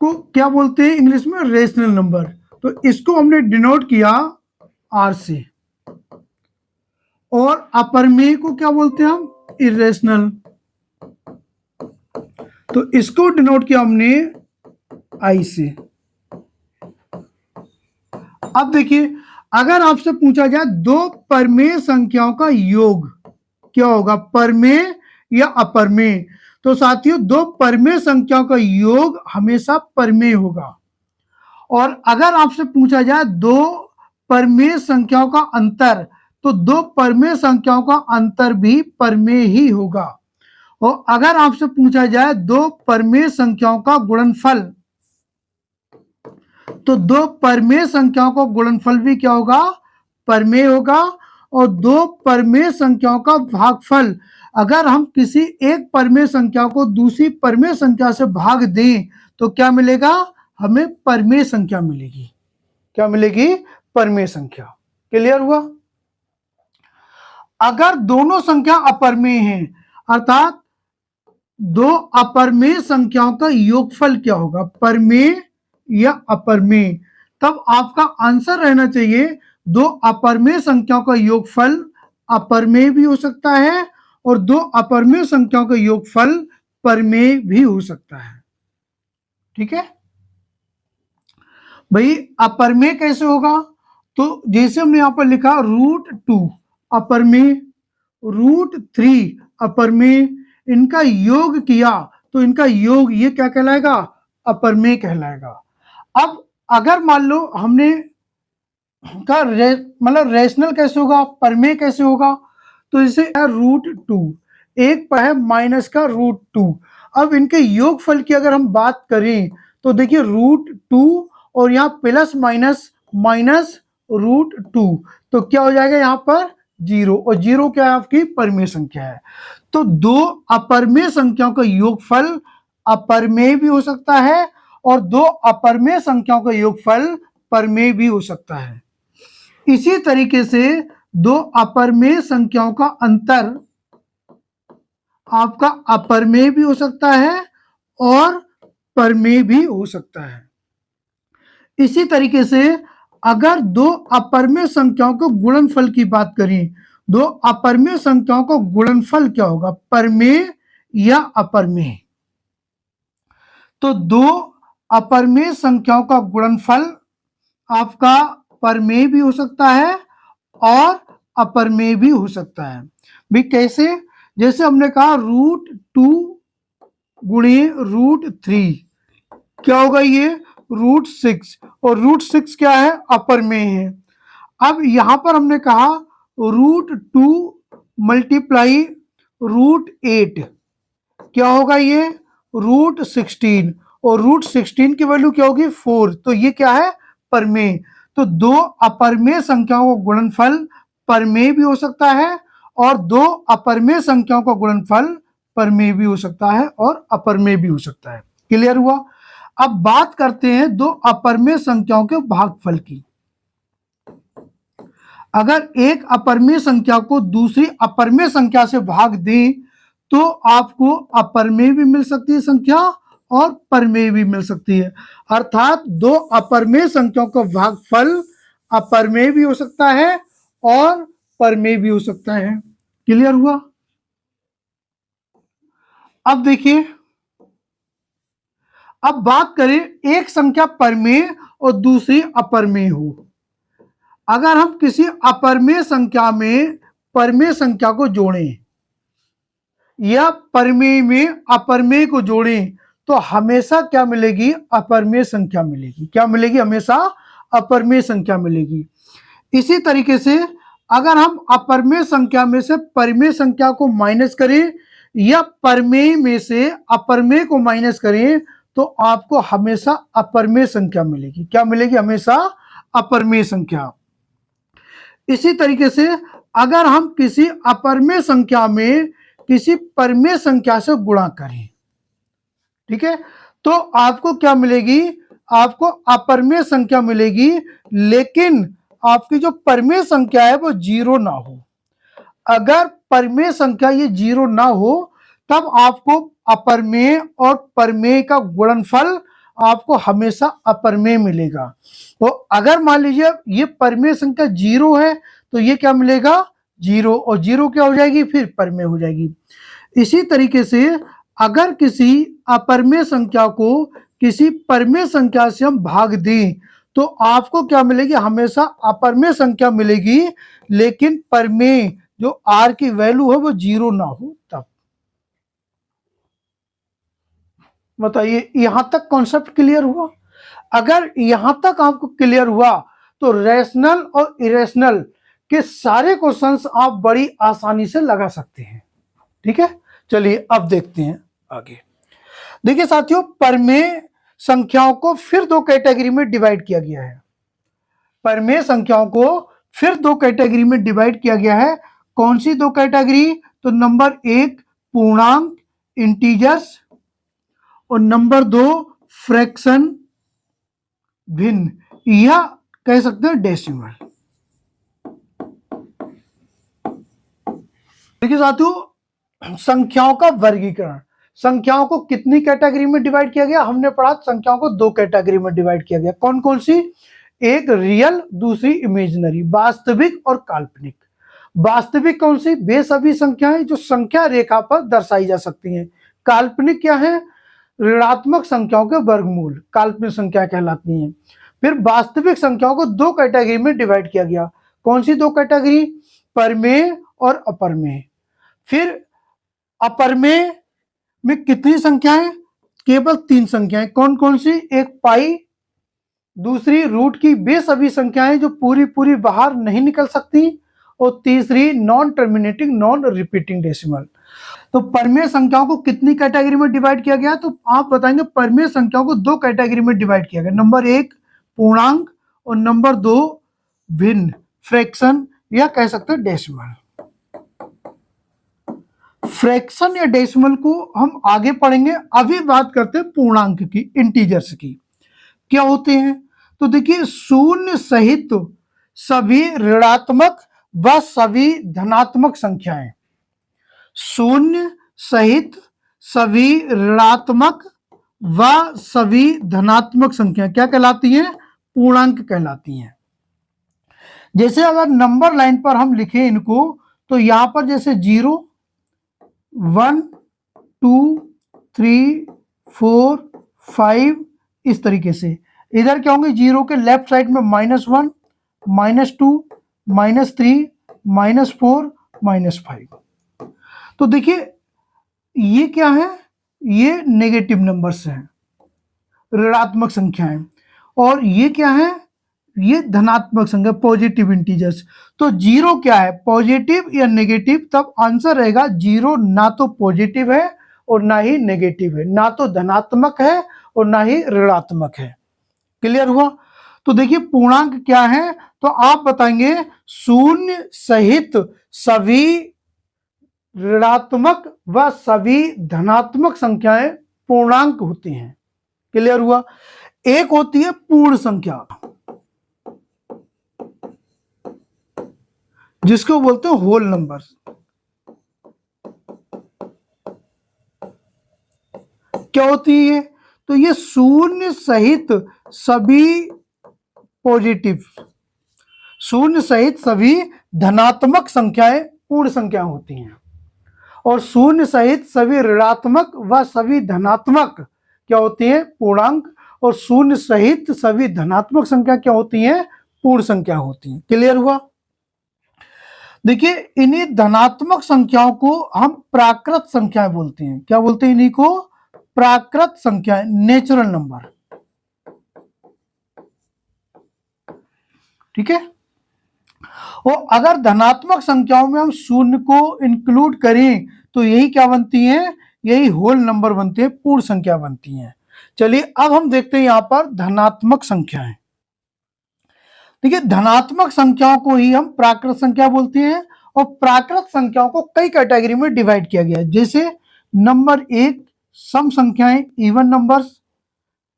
को क्या बोलते हैं इंग्लिश में? Rational number. तो इसको हमने डिनोट किया आर से। और अपरमेय को क्या बोलते हैं हम? इरेशनल। तो इसको डिनोट किया हमने आई से। अब देखिए अगर आपसे पूछा जाए दो परमेय संख्याओं का योग क्या होगा, परमेय या अपरमेय? तो साथियों दो परमेय संख्याओं का योग हमेशा परमेय होगा। और अगर आपसे पूछा जाए दो परमेय संख्याओं का अंतर, तो दो परमेय संख्याओं का अंतर भी परमेय ही होगा। और अगर आपसे पूछा जाए दो परमेय संख्याओं का गुणनफल, तो दो परमेय संख्याओं का गुणनफल भी क्या होगा, परमेय होगा। और दो परमेय संख्याओं का भागफल, अगर हम किसी एक परमेय संख्या को दूसरी परमेय संख्या से भाग दें तो क्या मिलेगा, हमें परमेय संख्या मिलेगी। क्या मिलेगी? परमेय संख्या। क्लियर हुआ? अगर दोनों संख्या अपरमेय हैं, अर्थात दो अपरमेय संख्याओं का योगफल क्या होगा, परमेय या अपरमेय, तब आपका आंसर रहना चाहिए दो अपरमेय संख्याओं का योगफल अपरमेय भी हो सकता है और दो अपरमेय संख्याओं का योगफल परमेय भी हो सकता है। ठीक है भाई, अपरमेय कैसे होगा? तो जैसे हमने यहां पर लिखा √2 अपरमेय, √3 अपरमेय, इनका योग किया तो इनका योग ये क्या कहलाएगा, अपरमेय कहलाएगा। अब अगर मान लो हमने का मतलब रेशनल कैसे होगा, परमेय कैसे होगा? तो इसे √2, एक पर है माइनस का √2। अब इनके योगफल की अगर हम बात करें तो देखिए √2 और यहाँ प्लस माइनस माइनस √2, तो क्या हो जाएगा यहाँ पर 0, और 0 क्या है आपकी परमेय संख्या है। तो दो अपरमेय संख्याओं का योगफल अपरमेय भी हो सकता है और दो अपरमेय संख्याओं का योगफल परमेय भी हो सकता है। इसी तरीके से दो अपरमेय संख्याओं का अंतर आपका अपरमेय भी हो सकता है और परमेय भी हो सकता है। इसी तरीके से अगर दो अपरमेय संख्याओं को गुणनफल की बात करें, दो अपरमेय संख्याओं का गुणनफल क्या होगा, परमेय या अपरमेय? तो दो अपरमेय संख्याओं का गुणनफल आपका परमेय भी हो सकता है और अपरमेय भी हो सकता है। भी कैसे? जैसे हमने कहा √2 गुणे √3 क्या होगा, ये √6, और √6 क्या है, अपरमेय है। अब यहां पर हमने कहा √2 मल्टीप्लाई √8 क्या होगा, ये √16, और √16 की वैल्यू क्या होगी, 4, तो ये क्या है, परमेय। तो दो अपरमेय संख्याओं का गुणनफल परमेय भी हो सकता है और दो अपरमेय संख्याओं का गुणनफल परमेय भी हो सकता है और अपरमेय भी हो सकता है। क्लियर हुआ? अब बात करते हैं दो अपरमेय संख्याओं के भागफल की। अगर एक अपरमेय संख्या को दूसरी अपरमेय संख्या से भाग दें तो आपको अपरमेय भी मिल सकती है संख्या और परमेय भी मिल सकती है। अर्थात दो अपरमेय संख्याओं का भागफल अपरमेय भी हो सकता है और परमेय भी हो सकता है। क्लियर हुआ? अब देखिए, अब बात करें एक संख्या परमेय और दूसरी अपरमेय हो। अगर हम किसी अपरमेय संख्या में परमेय संख्या को जोड़ें या परमेय में अपरमेय को जोड़ें तो हमेशा क्या मिलेगी, अपरमेय संख्या मिलेगी। क्या मिलेगी? हमेशा अपरमेय संख्या मिलेगी। इसी तरीके से अगर हम अपरमेय संख्या में से परमेय संख्या को माइनस करें या परमेय में से अपरमेय को माइनस करें तो आपको हमेशा अपरमेय संख्या मिलेगी। क्या मिलेगी? हमेशा अपरमेय संख्या। इसी तरीके से अगर हम किसी अपरमेय संख्या में किसी परमेय संख्या से गुणा करें, ठीक है, तो आपको क्या मिलेगी? आपको अपरमेय संख्या मिलेगी, लेकिन आपकी जो परमेय संख्या है वो 0 ना हो। अगर परमेय संख्या ये 0 ना हो तब आपको अपरमेय और परमेय का गुणनफल आपको हमेशा अपरमेय मिलेगा। तो अगर मान लीजिए ये परमेय संख्या 0 है तो ये क्या मिलेगा? 0, और 0 क्या हो जाएगी? फिर परमेय हो जाएगी। इसी तरीके से अगर किसी अपरमेय संख्या को किसी परमेय संख्या से हम भाग दें तो आपको क्या मिलेगी? हमेशा अपरमेय संख्या मिलेगी, लेकिन परमेय जो r की वैल्यू है वो 0 ना हो तब। बताइए, यहां तक कॉन्सेप्ट क्लियर हुआ? अगर यहां तक आपको क्लियर हुआ तो रैशनल और इरेशनल के सारे क्वेश्चंस आप बड़ी आसानी से लगा सकते हैं। ठीक है, चलिए अब देखते हैं आगे। देखिए साथियों, परमेय संख्याओं को फिर दो कैटेगरी में डिवाइड किया गया है। परमेय संख्याओं को फिर दो कैटेगरी में डिवाइड किया गया है। कौन सी दो कैटेगरी? तो नंबर 1 पूर्णांक इंटीजर्स और नंबर 2 फ्रैक्शन भिन्न, या कह सकते हैं डेसिमल। देखिए साथियों, संख्याओं का वर्गीकरण, संख्याओं को कितनी कैटेगरी में डिवाइड किया गया? हमने पढ़ा संख्याओं को दो कैटेगरी में डिवाइड किया गया। कौन कौन सी? एक रियल, दूसरी इमेजिनरी, वास्तविक और काल्पनिक। वास्तविक कौन सी? बेसभी संख्याएं जो संख्या रेखा पर दर्शाई जा सकती हैं। काल्पनिक क्या है? ऋणात्मक संख्याओं के वर्गमूल काल्पनिक संख्या कहलाती हैं। फिर वास्तविक संख्याओं को दो कैटेगरी में डिवाइड किया गया। कौन सी दो कैटेगरी? परमेय और अपरमेय। फिर अपरमेय में कितनी संख्याएं? केवल 3 संख्याएं। कौन कौन सी? एक पाई, दूसरी रूट की बेसभी संख्याएं जो पूरी पूरी बाहर नहीं निकल सकती, और तीसरी non terminating non repeating decimal. तो परमेय संख्याओं को कितनी कैटेगरी में डिवाइड किया गया? तो आप बताएंगे परमेय संख्याओं को दो कैटेगरी में डिवाइड किया गया। नंबर 1 पूर्णांक और नंबर 2 भिन्न, फ्रैक्शन या कह सकते हैं डेसिमल। फ्रैक्शन या डेसिमल को हम आगे पढ़ेंगे। अभी बात करते हैं पूर्णांक की, इंटीजर्स की। क्या होते हैं? तो देखिए, शून्य सहित सभी ऋणात्मक व सभी धनात्मक संख्याएं। शून्य सहित सभी ऋणात्मक व सभी धनात्मक संख्याएं क्या कहलाती हैं? पूर्णांक कहलाती हैं। जैसे अगर नंबर लाइन पर हम लिखें इनको, तो यहां पर जैसे 0, 1, 2, 3, 4, 5 इस तरीके से। इधर क्या होंगे? 0 के लेफ्ट साइड में -1, -2, -3, -4, -5। तो देखिए ये क्या है? ये नेगेटिव नंबर्स हैं, ऋणात्मक संख्याएं। और ये क्या है? ये धनात्मक संख्या, पॉजिटिव इंटीजर्स। तो 0 क्या है? पॉजिटिव या नेगेटिव? तब आंसर रहेगा 0 ना तो पॉजिटिव है और ना ही नेगेटिव है, ना तो धनात्मक है और ना ही ऋणात्मक है। क्लियर हुआ? तो देखिए पूर्णांक क्या है? तो आप बताएंगे शून्य सहित सभी ऋणात्मक व सभी धनात्मक संख्याएं पूर्णांक होती हैं। क्लियर हुआ? एक होती है पूर्ण संख्या, जिसको बोलते हैं होल नंबर्स। क्या होती है? तो ये शून्य सहित सभी पॉजिटिव, शून्य सहित सभी धनात्मक संख्याएं पूर्ण संख्या होती हैं, और शून्य सहित सभी ऋणात्मक व सभी धनात्मक क्या होती हैं? पूर्णांक। और शून्य सहित सभी धनात्मक संख्या क्या होती हैं? पूर्ण संख्या होती हैं। क्लियर हुआ? देखिए, इन्हीं धनात्मक संख्याओं को हम प्राकृत संख्याएं बोलते हैं। क्या बोलते हैं इन्हीं को? प्राकृत संख्याएं, नेचुरल नंबर। ठीक है। और अगर धनात्मक संख्याओं में हम शून्य को इंक्लूड करें तो यही क्या बनती है? यही होल नंबर बनते हैं, पूर्ण संख्या बनती हैं। चलिए अब हम देखते हैं यहां पर धनात्मक संख्याएं। देखिए धनात्मक संख्याओं को ही हम प्राकृत संख्या बोलते हैं और प्राकृत संख्याओं को कई कैटेगरी में डिवाइड किया गया है। जैसे नंबर 1 सम संख्याएं even numbers,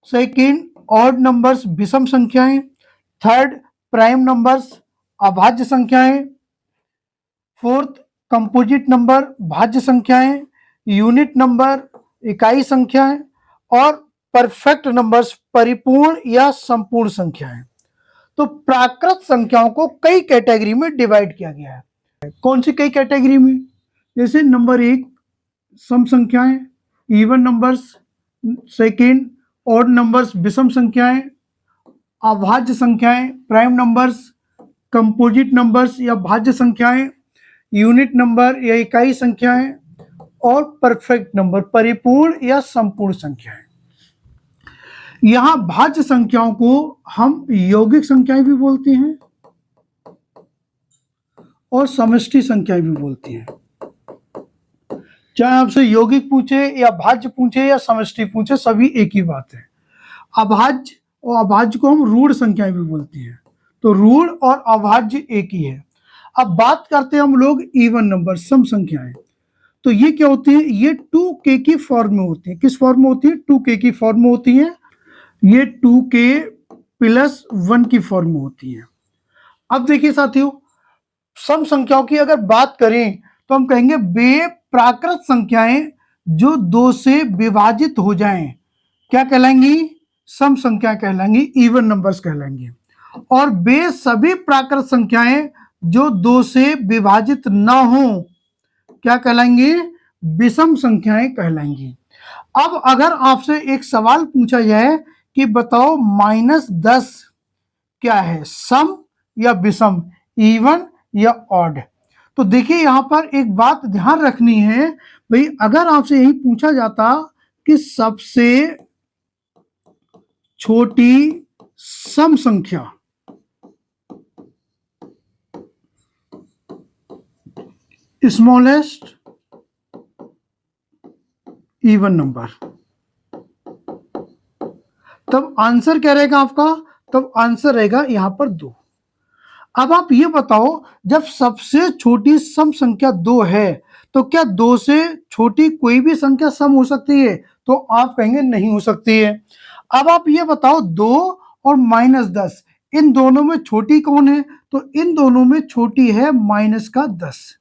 second odd numbers विषम संख्याएं, थर्ड प्राइम नंबर्स अभाज्य संख्याएं, फोर्थ कंपोजिट नंबर भाज्य संख्याएं, यूनिट नंबर इकाई संख्याएं और परफेक्ट नंबर्स परिपूर्ण या संपूर्ण संख्याएं। तो प्राकृत संख्याओं को कई कैटेगरी में डिवाइड किया गया है। कौन सी कई कैटेगरी में? जैसे नंबर 1 सम संख्याएं even numbers, second odd numbers विषम संख्याएं, अभाज्य संख्याएं प्राइम नंबर्स, कंपोजिट नंबर्स या भाज्य संख्याएं, यूनिट नंबर या इकाई संख्याएं और परफेक्ट नंबर परिपूर्ण या संपूर्ण संख्याएं। यहां भाज्य संख्याओं को हम यौगिक संख्याएं भी बोलते हैं और समष्टि संख्याएं भी बोलते हैं। चाहे आपसे यौगिक पूछे या भाज्य पूछे या समष्टि पूछे, सभी एक ही बात है। अभाज्य और अभाज्य को हम रूढ़ संख्याएं भी बोलते हैं। तो रूढ़ और अभाज्य एक ही है। अब बात करते हैं हम लोग इवन नंबर सम संख्याएं। तो ये क्या होती है? ये 2k की फॉर्म में होती है। किस फॉर्म में होती है? 2k की फॉर्म में होती है। ये 2k प्लस 1 की फॉर्म में होती है। अब देखिए साथियों, सम संख्याओं की अगर बात करें तो हम कहेंगे वे प्राकृत संख्याएं जो 2 से विभाजित हो जाएं क्या कहलाएंगी? सम संख्याएं कहलाएंगी, इवन नंबर्स कहलाएंगे। और वे सभी प्राकृत संख्याएं जो 2 से विभाजित ना हो क्या कहलाएंगी? विषम संख्याएं कहलाएंगी। अब अगर आपसे एक सवाल पूछा जाए कि बताओ -10 क्या है, सम या विषम, इवन या ऑड? तो देखिए यहां पर एक बात ध्यान रखनी है भाई, अगर आपसे यही पूछा जाता कि सबसे छोटी सम संख्या स्मॉलेस्ट इवन नंबर, तब आंसर क्या रहेगा आपका? तब आंसर रहेगा यहां पर 2। अब आप ये बताओ, जब सबसे छोटी सम संख्या 2 है तो क्या 2 से छोटी कोई भी संख्या सम हो सकती है? तो आप कहेंगे नहीं हो सकती है। अब आप ये बताओ 2 और -10 इन दोनों में छोटी कौन है? तो इन दोनों में छोटी है -10।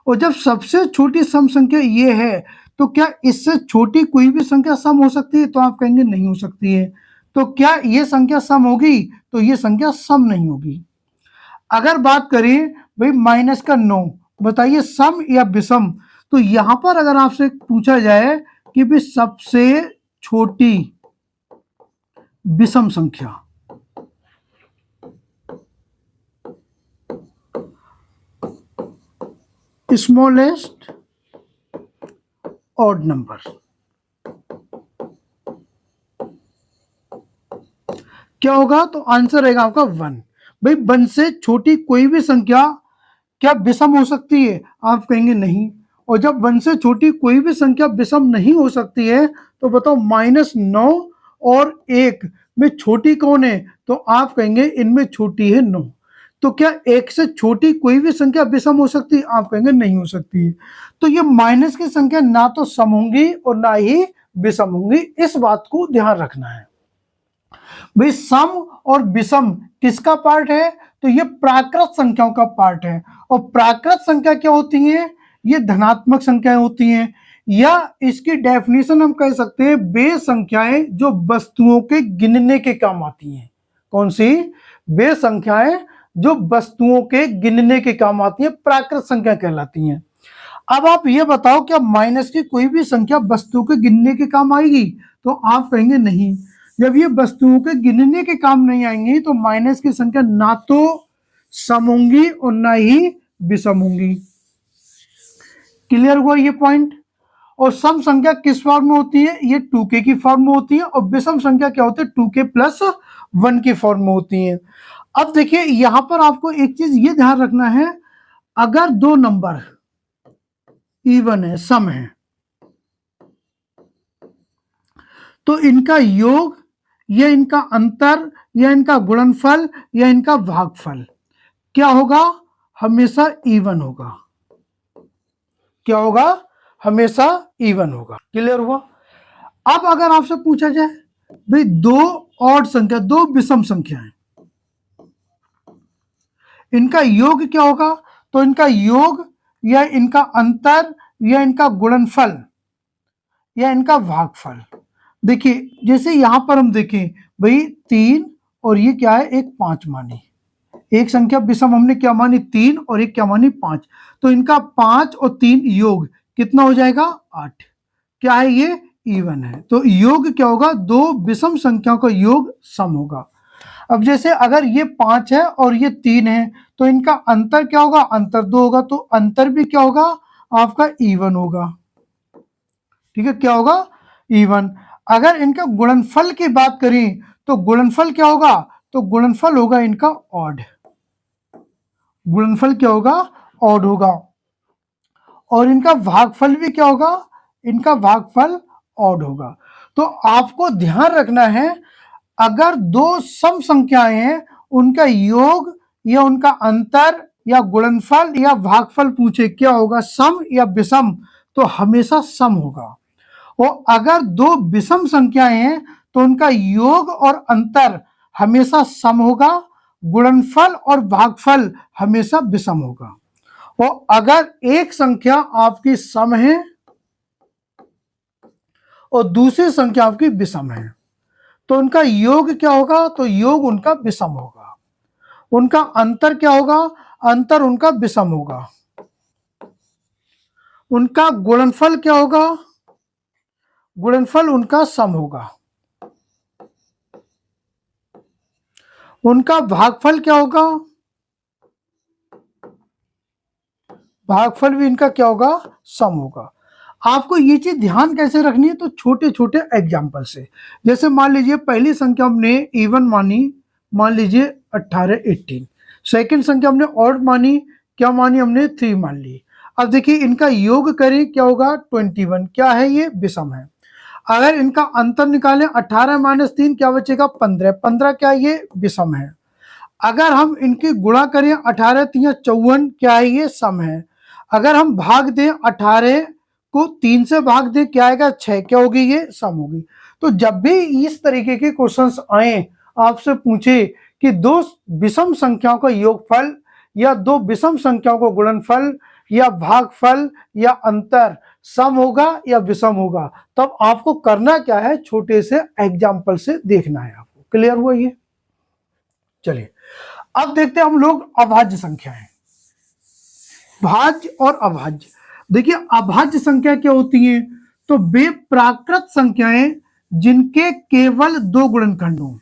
और जब सबसे छोटी सम संख्या ये है तो क्या इससे छोटी कोई भी संख्या सम हो सकती है? तो आप कहेंगे नहीं हो सकती है। तो क्या ये संख्या सम होगी? तो ये संख्या सम नहीं होगी। अगर बात करें भाई -9, बताइए सम या विषम? तो यहां पर अगर आपसे पूछा जाए कि भाई सबसे छोटी विषम संख्या, स्मॉलेस्ट ऑड नंबर, क्या होगा? तो आंसर रहेगा आपका 1। भाई 1 से छोटी कोई भी संख्या क्या विषम हो सकती है? आप कहेंगे नहीं। और जब 1 से छोटी कोई भी संख्या विषम नहीं हो सकती है तो बताओ -9 और 1 में छोटी कौन है? तो आप कहेंगे इनमें छोटी है 9। तो क्या 1 से छोटी कोई भी संख्या विषम हो सकती है? आप कहेंगे नहीं हो सकती है। तो ये माइनस की संख्या ना तो सम होंगी और ना ही विषम होंगी, इस बात को ध्यान रखना है। भाई सम और विषम किसका पार्ट है? तो ये प्राकृत संख्याओं का पार्ट है। और प्राकृत संख्या क्या होती है? ये धनात्मक संख्याएं होती हैं, या इसकी डेफिनेशन हम कह सकते हैं वे संख्याएं जो वस्तुओं के गिनने के काम आती हैं। कौन सी? वे संख्याएं जो वस्तुओं के गिनने के काम आती है, प्राकृत संख्या कहलाती हैं। अब आप ये बताओ क्या माइनस की कोई भी संख्या वस्तुओं के गिनने के काम आएगी? तो आप कहेंगे नहीं। जब ये वस्तुओं के गिनने के काम नहीं आएंगी तो माइनस की संख्या ना तो सम होंगी और ना ही विषम होंगी। क्लियर हुआ ये पॉइंट? और सम संख्या किस फॉर्म में होती है? ये 2k की फॉर्म में होती है। और विषम संख्या क्या होती है? 2k प्लस 1 की फॉर्म में होती है। अब देखिए यहां पर आपको एक चीज ये ध्यान रखना है, अगर 2 नंबर इवन है, सम है, तो इनका योग या इनका अंतर या इनका गुणनफल या इनका भागफल क्या होगा? हमेशा इवन होगा। क्या होगा? हमेशा इवन होगा। क्लियर हुआ? अब अगर आपसे पूछा जाए भाई दो ऑड संख्या, दो विषम संख्याएं, इनका योग क्या होगा? तो इनका योग या इनका अंतर या इनका गुणनफल या इनका भागफल। देखिए जैसे यहां पर हम देखें भाई 3 और ये क्या है? एक 5 मानी। एक संख्या विषम हमने क्या मानी? 3 और एक क्या मानी? 5। तो इनका 5 और 3 योग कितना हो जाएगा? 8। क्या है ये? इवन है। तो योग क्या होगा? दो विषम संख्याओं का योग सम होगा। अब जैसे अगर ये 5 है और ये 3 है तो इनका अंतर क्या होगा? अंतर 2 होगा। तो अंतर भी क्या होगा? आपका इवन होगा। ठीक है, क्या होगा? इवन। अगर इनका गुणनफल की बात करें तो गुणनफल क्या होगा? तो गुणनफल होगा इनका ऑड। गुणनफल क्या होगा? ऑड होगा। और इनका भागफल भी क्या होगा? इनका भागफल ऑड होगा। तो आपको ध्यान रखना है अगर दो सम संख्याएं हैं उनका योग या उनका अंतर या गुणनफल या भागफल पूछे क्या होगा? सम या विषम? तो हमेशा सम होगा। और अगर दो विषम संख्याएं हैं तो उनका योग और अंतर हमेशा सम होगा, गुणनफल और भागफल हमेशा विषम होगा। और अगर एक संख्या आपकी सम है और दूसरी संख्या आपकी विषम है तो उनका योग क्या होगा? तो योग उनका विषम होगा। उनका अंतर क्या होगा? अंतर उनका विषम होगा। उनका गुणनफल क्या होगा? गुणनफल उनका सम होगा। उनका भागफल क्या होगा? भागफल भी इनका क्या होगा? सम होगा। आपको ये चीज ध्यान कैसे रखनी है? तो छोटे छोटे एग्जाम्पल से। जैसे मान लीजिए पहली संख्या हमने इवन मानी, मान लीजिए 18 18। सेकंड संख्या हमने ऑड मानी, क्या मानी हमने? 3 मान ली। अब देखिए इनका योग करें क्या होगा? 21। क्या है ये? विषम है। अगर इनका अंतर निकालें 18 - 3 क्या बचेगा? 15। 15 क्या ये? विषम है। अगर हम इनके गुणा करें 18 3 54 क्या है? ये सम है। अगर हम भाग दें 18 को 3 से भाग दें क्या आएगा? 6। क्या होगी? ये सम होगी। तो जब भी इस तरीके के क्वेश्चंस आए, आपसे पूछे कि दो विषम संख्याओं का योगफल या दो विषम संख्याओं का गुणनफल या भागफल या अंतर सम होगा या विषम होगा, तब आपको करना क्या है? छोटे से एग्जाम्पल से देखना है आपको। क्लियर हुआ ये? चलिए अब देखते हैं हम लोग अभाज्य संख्याएं। भाज्य और अभाज्य। देखिए अभाज्य संख्या क्या होती है? तो वे प्राकृत संख्याएं जिनके केवल दो गुणनखंड हों।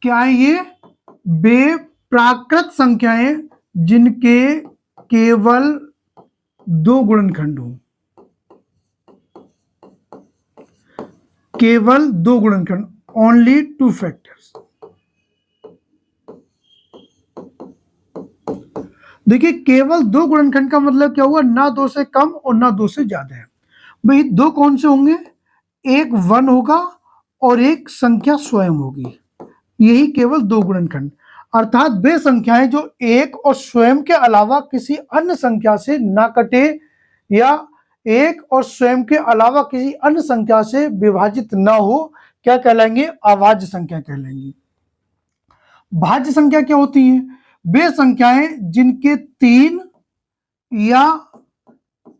क्या है ये? वे प्राकृत संख्याएं जिनके केवल दो गुणनखंड हों। केवल दो गुणनखंड, ओनली 2 फैक्टर्स। देखिए केवल दो गुणनखंड का मतलब क्या हुआ? ना 2 से कम और ना 2 से ज्यादा है। भाई दो कौन से होंगे? एक 1 होगा और एक संख्या स्वयं होगी। यही केवल दो गुणनखंड। अर्थात वे संख्याएं जो एक और स्वयं के अलावा किसी अन्य संख्या से ना कटे या एक और स्वयं के अलावा किसी अन्य संख्या से विभाजित ना हो, क्या कहलाएंगे? अभाज्य संख्या कहलाएंगी। भाज्य संख्या क्या होती है? वे संख्याएं जिनके 3 या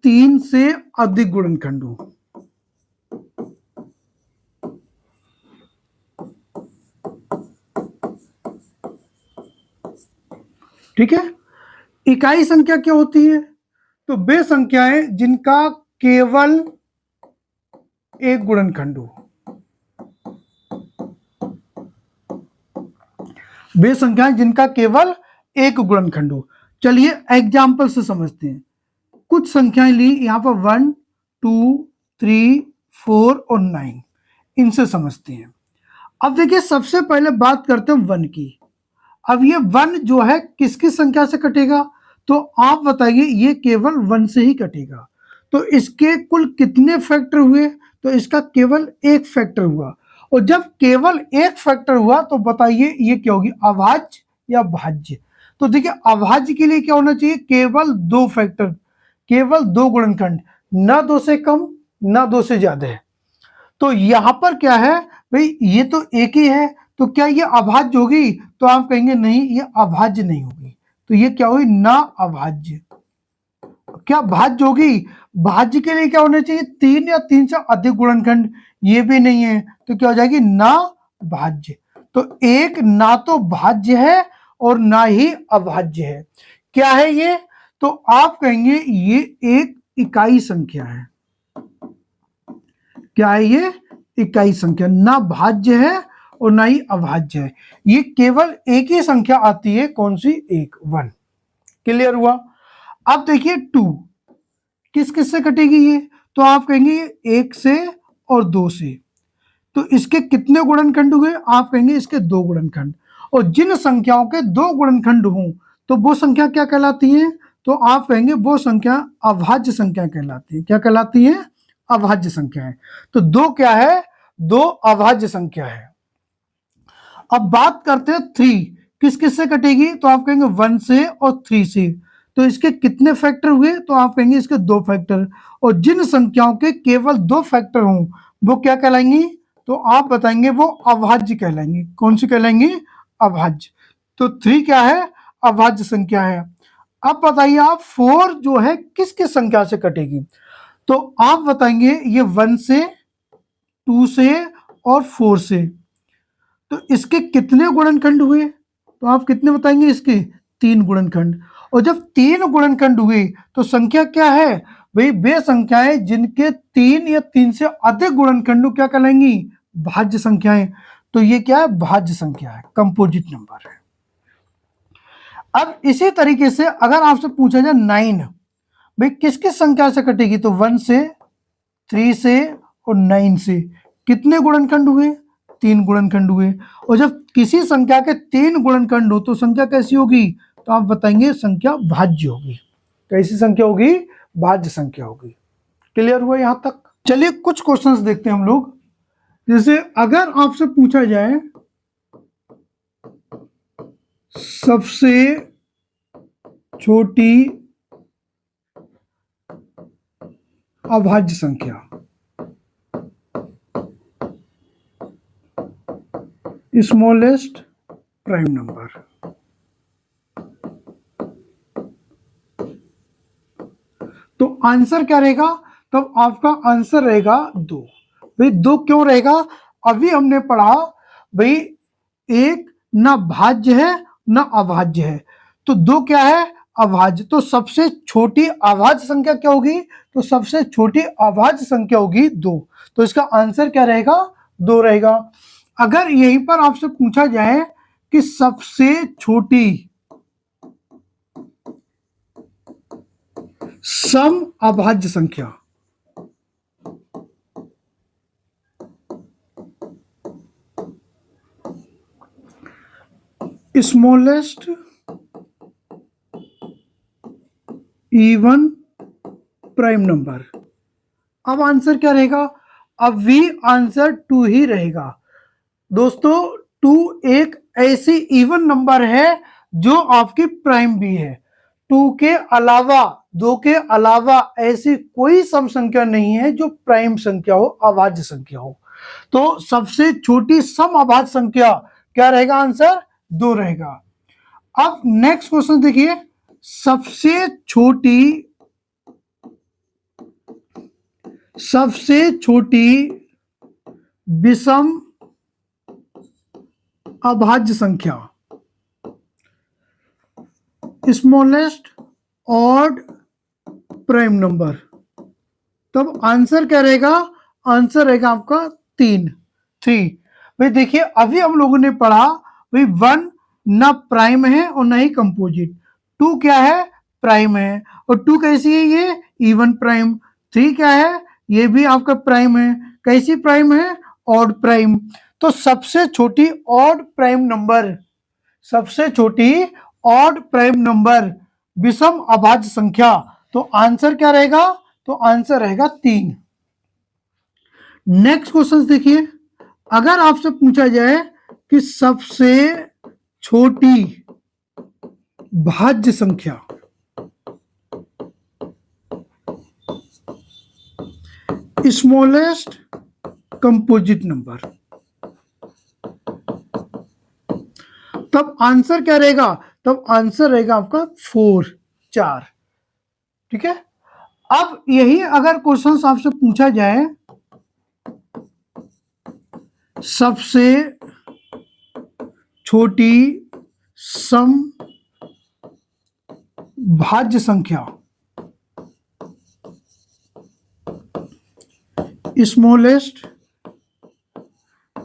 3 से अधिक गुणनखंड हो। ठीक है। इकाई संख्या क्या होती है? तो वे संख्याएं जिनका केवल एक गुणनखंड हो। वे संख्याएं जिनका केवल एक गुणनखंड हो। चलिए एग्जाम्पल से समझते हैं। कुछ संख्याएं ली यहां पर 1 2 3 4 और 9, इनसे समझते हैं। अब देखिए सबसे पहले बात करते हैं 1 की। अब ये 1 जो है किसकी संख्या से कटेगा? तो आप बताइए, ये केवल 1 से ही कटेगा। तो इसके कुल कितने फैक्टर हुए? तो इसका केवल एक फैक्टर हुआ। और जब केवल एक फैक्टर हुआ तो बताइए ये क्या होगी, अभाज्य या भाज्य? तो देखिए अभाज्य के लिए क्या होना चाहिए, केवल दो फैक्टर, केवल दो गुणनखंड, ना दो से कम ना दो से ज्यादा है। तो यहां पर क्या है भाई, ये तो एक ही है, तो क्या ये अभाज्य होगी? तो आप कहेंगे नहीं, ये अभाज्य नहीं होगी। तो ये क्या हुई, ना अभाज्य। क्या भाज्य होगी? भाज्य के लिए क्या होना चाहिए, तीन या तीन से अधिक गुणनखंड, ये भी नहीं है, तो क्या हो जाएगी, ना भाज्य। तो एक ना तो भाज्य है और ना ही अभाज्य है। क्या है ये? तो आप कहेंगे ये एक इकाई संख्या है। क्या है ये? इकाई संख्या, ना भाज्य है और ना ही अभाज्य है। ये केवल एक ही संख्या आती है, कौन सी, एक, 1। क्लियर हुआ? अब देखिए 2 किस किस से कटेगी ये? तो आप कहेंगे ये 1 से और 2 से। तो इसके कितने गुणनखंड हुए? आप कहेंगे इसके 2 गुणनखंड। और जिन संख्याओं के 2 गुणनखंड हों तो वो संख्या क्या कहलाती है? तो आप कहेंगे वो संख्या अभाज्य संख्या कहलाती है। क्या कहलाती है? अभाज्य संख्या है। तो 2 क्या है? 2 अभाज्य संख्या है। अब बात करते हैं 3 किस किस से कटेगी? तो आप कहेंगे 1 से और 3 से। तो इसके कितने फैक्टर हुए? तो आप कहेंगे इसके 2 फैक्टर। और जिन संख्याओं के केवल 2 फैक्टर हों वो क्या कहलाएंगी? तो आप बताएंगे वो अभाज्य कहलाएंगी। कौन सी कहलाएंगी? अभाज्य। तो 3 क्या है? अभाज्य संख्या है। अब बताइए आप 4 जो है किस किस संख्या से कटेगी? तो आप बताएंगे ये 1 से, 2 से और 4 से। तो इसके कितने गुणनखंड हुए? तो आप कितने बताएंगे इसके? 3 गुणनखंड। और जब 3 गुणनखंड हुए तो संख्या क्या है भाई? वे संख्याएं जिनके 3 या 3 से अधिक गुणनखंड क्या कहलाएंगी? भाज्य संख्याएं। तो ये क्या है? भाज्य संख्या है, कंपोजिट नंबर है। अब इसी तरीके से अगर आपसे पूछा जाए 9 भाई किस किस संख्या से कटेगी? तो 1 से, 3 से और 9 से। कितने गुणनखंड हुए? 3 गुणनखंड हुए। और जब किसी संख्या के 3 गुणनखंड हो तो संख्या कैसी होगी? तो आप बताएंगे संख्या भाज्य होगी। कैसी संख्या होगी? भाज्य संख्या होगी। क्लियर हुआ यहां तक? चलिए कुछ क्वेश्चंस देखते हैं हम लोग। जैसे अगर आपसे पूछा जाए सबसे छोटी अभाज्य संख्या, स्मॉलेस्ट प्राइम नंबर, तो आंसर क्या रहेगा? तब आपका आंसर रहेगा 2। भाई 2 क्यों रहेगा? अभी हमने पढ़ा भाई एक ना भाज्य है ना अभाज्य है, तो 2 क्या है? अभाज्य। तो सबसे छोटी अभाज्य संख्या क्या होगी? तो सबसे छोटी अभाज्य संख्या होगी 2। तो इसका आंसर क्या रहेगा? 2 रहेगा। अगर यहीं पर आपसे पूछा जाए कि सबसे छोटी सम अभाज्य संख्या, स्मॉलेस्ट इवन प्राइम नंबर, अब आंसर क्या रहेगा? अब भी आंसर 2 ही रहेगा। दोस्तों 2 एक ऐसी इवन नंबर है जो आपकी प्राइम भी है। 2 के अलावा, 2 के अलावा ऐसी कोई सम संख्या नहीं है जो प्राइम संख्या हो, अभाज्य संख्या हो। तो सबसे छोटी सम अभाज्य संख्या क्या रहेगा? आंसर 2 रहेगा। अब नेक्स्ट क्वेश्चन देखिए, सबसे छोटी विषम अभाज्य संख्या, स्मॉलेस्ट ऑड प्राइम नंबर, तब आंसर क्या रहेगा? आंसर रहेगा आपका 3। भाई देखिए अभी हम लोगों ने पढ़ा भाई 1 ना प्राइम है और ना ही कंपोजिट, 2 क्या है? प्राइम है। और 2 कैसी है? ये इवन प्राइम। 3 क्या है? ये भी आपका प्राइम है। कैसी प्राइम है? Odd prime. तो सबसे छोटी ऑड प्राइम नंबर, सबसे छोटी ऑड प्राइम नंबर विषम अभाज्य संख्या, तो आंसर क्या रहेगा? तो आंसर रहेगा 3। नेक्स्ट क्वेश्चन देखिए, अगर आपसे पूछा जाए कि सबसे छोटी भाज्य संख्या, स्मॉलेस्ट कंपोजिट नंबर, तब आंसर क्या रहेगा? तब आंसर रहेगा आपका 4। ठीक है। अब यही अगर क्वेश्चन आपसे पूछा जाए सबसे छोटी सम भाज्य संख्या, स्मॉलेस्ट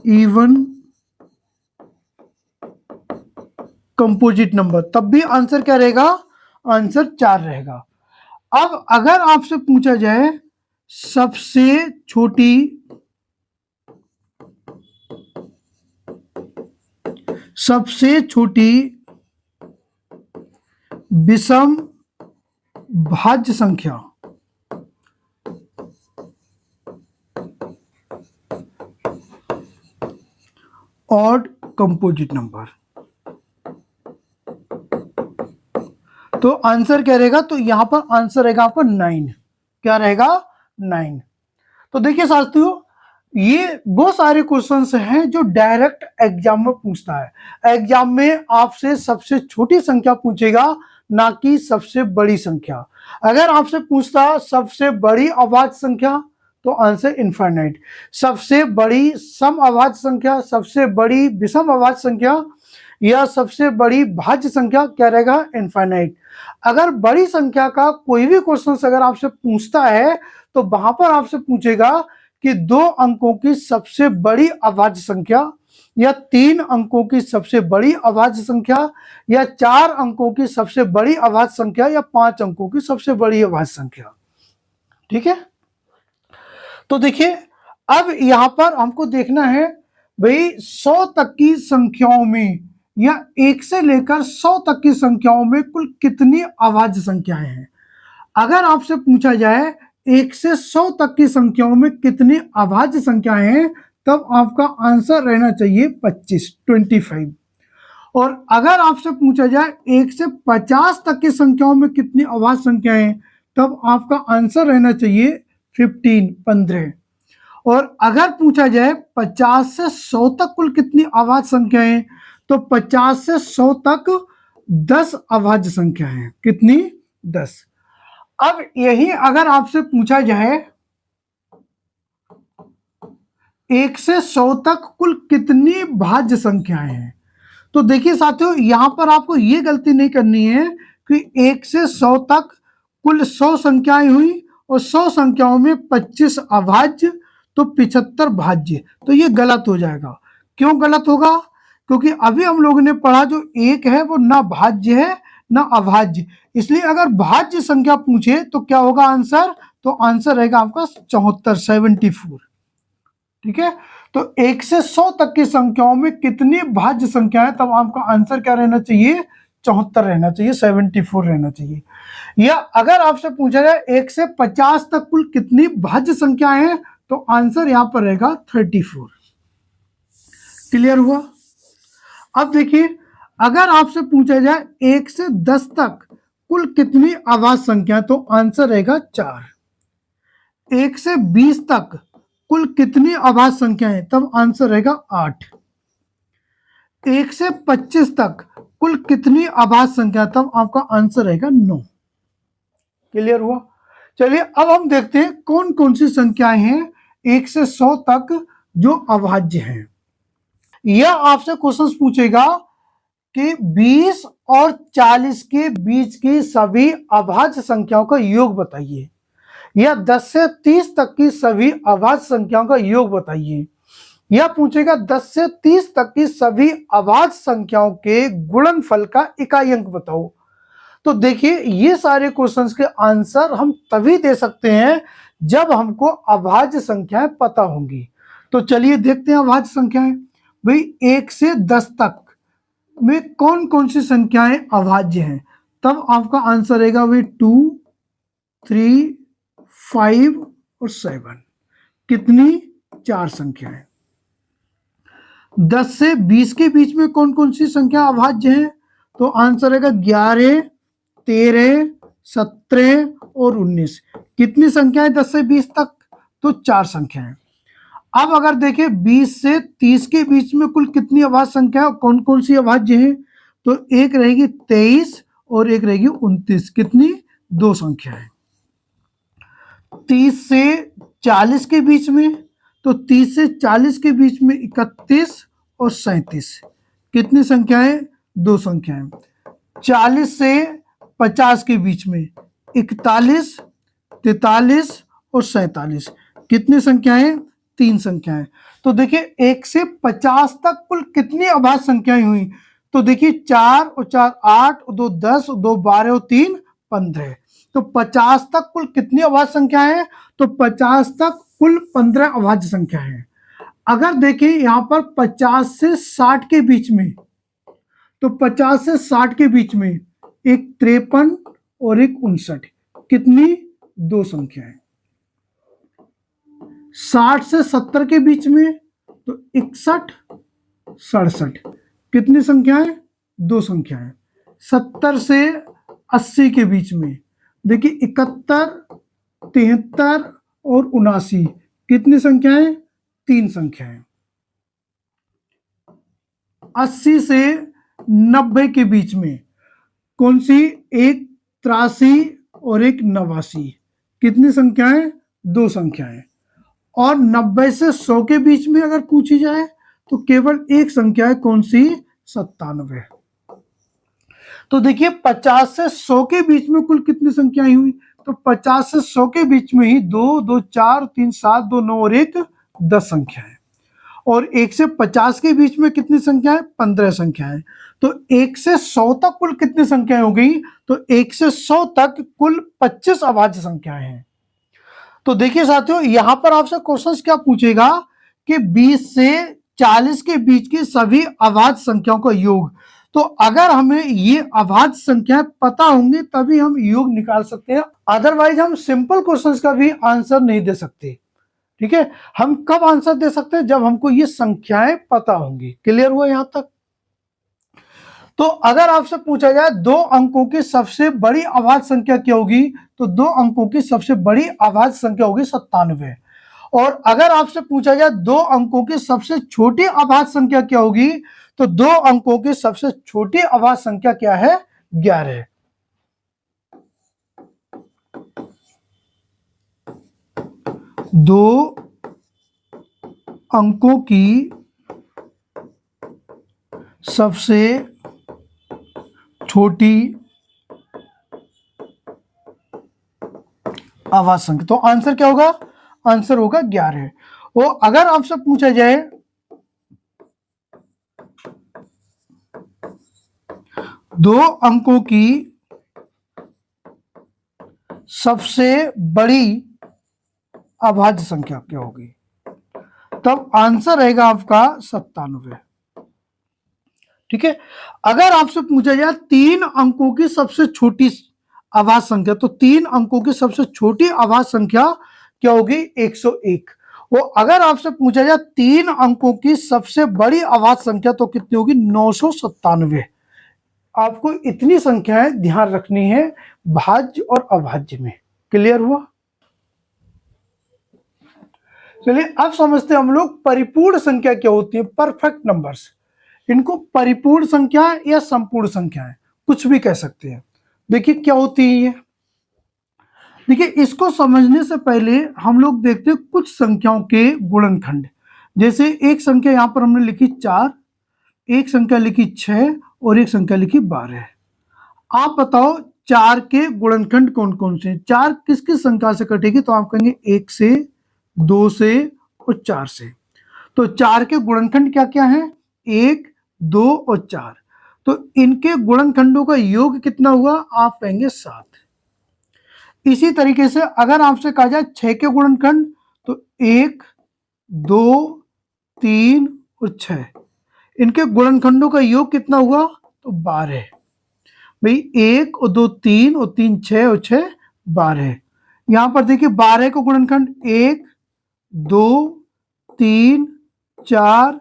इवन कंपोजिट नंबर, तब भी आंसर क्या रहेगा? आंसर 4 रहेगा। अब अगर आपसे पूछा जाए सबसे छोटी विषम भाज्य संख्या, ऑड कंपोजिट नंबर, तो आंसर क्या रहेगा? तो यहां पर आंसर रहेगा आपका 9। क्या रहेगा? 9। तो देखिए साथियों, ये वो सारे क्वेश्चंस हैं जो डायरेक्ट एग्जाम में पूछता है। एग्जाम में आपसे सबसे छोटी संख्या पूछेगा, ना कि सबसे बड़ी संख्या। अगर आपसे पूछता सबसे बड़ी अभाज्य संख्या, तो आंसर इनफाइनाइट। सबसे बड़ी सम अभाज्य संख्या, सबसे बड़ी विषम अभाज्य संख्या, या सबसे बड़ी भाज्य संख्या, क्या रहेगा? इनफाइनाइट। अगर बड़ी संख्या का कोई भी क्वेश्चन अगर आपसे पूछता है, तो वहां पर आपसे पूछेगा कि 2 अंकों की सबसे बड़ी अभाज्य संख्या, या 3 अंकों की सबसे बड़ी अभाज्य संख्या, या 4 अंकों की सबसे बड़ी अभाज्य संख्या, या 5 अंकों की सबसे बड़ी अभाज्य संख्या। ठीक है। तो देखिए, अब यहां पर हमको देखना है भाई 100 तक की संख्याओं में, या 1 से लेकर 100 तक की संख्याओं में कुल कितनी अभाज्य संख्याएं हैं। अगर आपसे पूछा जाए 1 से 100 तक की संख्याओं में कितनी अभाज्य संख्याएं हैं, तब आपका आंसर रहना चाहिए 25। और अगर आपसे पूछा जाए 1 से 50 तक की संख्याओं में कितनी अभाज्य संख्याएं हैं, तब आपका आंसर रहना चाहिए 15। और अगर पूछा जाए 50 से 100 तक कुल कितनी अभाज्य संख्याएं हैं, तो 50 से 100 तक 10 अभाज्य संख्या है। कितनी? 10। अब यही अगर आपसे पूछा जाए 1 से 100 तक कुल कितनी भाज्य संख्याएं हैं, तो देखिए साथियों, यहां पर आपको ये गलती नहीं करनी है कि 1 से 100 तक कुल 100 संख्याएं हुई और 100 संख्याओं में 25 अभाज्य तो 75 भाज्य, तो ये गलत हो जाएगा। क्यों गलत होगा? क्योंकि अभी हम लोगों ने पढ़ा जो 1 है वो ना भाज्य है ना अभाज्य, इसलिए अगर भाज्य संख्या पूछे तो क्या होगा आंसर? तो आंसर रहेगा आपका 74। ठीक है। तो 1 से 100 तक की संख्याओं में कितनी भाज्य संख्या है, तब आपका आंसर क्या रहना चाहिए? 74 रहना चाहिए, 74 रहना चाहिए। या अगर आपसे पूछा जाए 1 से 50 तक कुल कितनी भाज्य संख्याएं हैं, तो आंसर यहां पर रहेगा 34। क्लियर हुआ? अब देखिए, अगर आपसे पूछा जाए 1 से 10 तक कुल कितनी अभाज्य संख्या, तो आंसर रहेगा 4। 1 से 20 तक कुल कितनी अभाज्य संख्याएं, तब आंसर रहेगा 8। 1 से 25 तक कुल कितनी अभाज्य संख्या, तब आपका आंसर रहेगा 9। क्लियर हुआ? चलिए अब हम देखते हैं कौन कौन सी संख्याएं हैं 1 से 100 तक जो अभाज्य हैं। यह आपसे क्वेश्चन पूछेगा कि 20 और 40 के बीच की सभी अभाज्य संख्याओं का योग बताइए, या 10 से 30 तक की सभी अभाज्य संख्याओं का योग बताइए, या पूछेगा 10 से 30 तक की सभी अभाज्य संख्याओं के गुणनफल का इकाई अंक बताओ। तो देखिए, ये सारे क्वेश्चंस के आंसर हम तभी दे सकते हैं जब हमको अभाज्य संख्याएं पता होंगी। तो चलिए देखते हैं अभाज्य संख्याएं। भाई 1 से 10 तक में कौन कौन सी संख्याएं अभाज्य हैं, तब आपका आंसर रहेगा भाई 2, 3, 5 और 7 कितनी? 4 संख्याएं। 10 से 20 के बीच में कौन कौन सी संख्या अभाज्य है? तो आंसर रहेगा 11, 13, 17 और 19। कितनी संख्याएं 10 से 20 तक? तो 4 संख्याएं। अब अगर देखें 20 से 30 के बीच में कुल कितनी अभाज्य संख्या कौन कौन सी अभाज्य है? तो एक रहेगी 23 और एक रहेगी 29। कितनी? 2 संख्याएं। 30 से 40 के बीच में, तो 30 से 40 के बीच में 31 और 37। कितनी संख्याएं? 2 संख्याएं। 40 से 50 के बीच में 41, 43 और 47। कितनी संख्याएं? 3 संख्याएं। तो देखिए 1 से 50 तक कुल कितनी अभाज्य संख्याएं हुई? तो देखिए 4 और 4 8 और 2 10 और 2 12 और 3 15। तो 50 तक कुल कितनी अभाज्य संख्याएं हैं? तो 50 तक कुल 15 अभाज्य संख्याएं हैं। अगर देखिए यहां पर 50 से 60 के बीच में, तो 50 से 60 के बीच में एक 53 और एक 59। कितनी? 2 संख्याएं। 60 से 70 के बीच में, तो 61, 67। कितनी संख्याएं? 2 संख्याएं। 70 से 80 के बीच में देखिए 71, 73 और 79। कितनी संख्याएं? 3 संख्याएं। 80 से 90 के बीच में कौन सी? एक 83 और एक 89। कितनी संख्याएं? 2 संख्याएं। और 90 से 100 के बीच में अगर पूछी जाए तो केवल एक संख्या है, कौन सी? 97। तो देखिए 50 से 100 के बीच में कुल कितनी संख्याएं हुई? तो 50 से 100 के बीच में ही 2 2 4 3 7 2 9 और 1 10 संख्याएं। और 1 से 50 के बीच में कितनी संख्याएं? 15 संख्याएं। तो 1 से 100 तक कुल कितनी संख्याएं हो गई? तो 1 से 100 तक कुल 25 अभाज्य संख्याएं हैं। तो देखिए साथियों, यहां पर आपसे क्वेश्चंस क्या पूछेगा कि 20 से 40 के बीच की सभी अभाज्य संख्याओं का योग। तो अगर हमें ये अभाज्य संख्याएं पता होंगी तभी हम योग निकाल सकते हैं, अदरवाइज हम सिंपल क्वेश्चंस का भी आंसर नहीं दे सकते। ठीक है, हम कब आंसर दे सकते हैं? जब हमको ये संख्याएं पता होंगी। क्लियर हुआ यहां तक? तो अगर आपसे पूछा जाए 2 अंकों की सबसे बड़ी अभाज्य संख्या क्या होगी? तो 2 अंकों की सबसे बड़ी अभाज्य संख्या होगी 97। और अगर आपसे पूछा जाए 2 अंकों की सबसे छोटी अभाज्य संख्या क्या होगी? तो 2 अंकों की सबसे छोटी अभाज्य संख्या क्या है? 11। दो अंकों की सबसे छोटी अभाज्य संख्या, तो आंसर क्या होगा? आंसर होगा 11। और अगर आपसे पूछा जाए 2 अंकों की सबसे बड़ी अभाज्य संख्या क्या होगी? तब आंसर रहेगा आपका 97। ठीक है, अगर आपसे पूछा जाए 3 अंकों की सबसे छोटी अभाज्य संख्या, तो 3 अंकों की सबसे छोटी अभाज्य संख्या क्या होगी? 101। वो अगर आपसे पूछा जाए 3 अंकों की सबसे बड़ी अभाज्य संख्या तो कितनी होगी? 997। आपको इतनी संख्याएं ध्यान रखनी है भाज्य और अभाज्य में। क्लियर हुआ? चलिए अब समझते हैं हम लोग परिपूर्ण संख्या क्या होती है, परफेक्ट नंबर्स। इनको परिपूर्ण संख्या या संपूर्ण संख्या है, कुछ भी कह सकते हैं। देखिए क्या होती है ये। देखिए इसको समझने से पहले हम लोग देखते हैं कुछ संख्याओं के गुणनखंड। जैसे एक संख्या यहां पर हमने लिखी 4, एक संख्या लिखी 6 और एक संख्या लिखी 12। आप बताओ 4 के गुणनखंड कौन कौन से? 4 किस किस संख्या से कटेगी? तो आप कहेंगे 1 से, 2 से और 4 से। तो 4 के गुणनखंड क्या क्या है? 1, 2 और 4। तो इनके गुणनखंडों का योग कितना हुआ? आप कहेंगे 7। इसी तरीके से अगर आपसे कहा जाए 6 के गुणनखंड, तो 1, 2, 3 और 6। इनके गुणनखंडों का योग कितना हुआ? तो 12। भाई 1 और 2 3 और 3 6 और 6 12। यहां पर देखिए 12 को गुणनखंड 1, 2, 3, 4,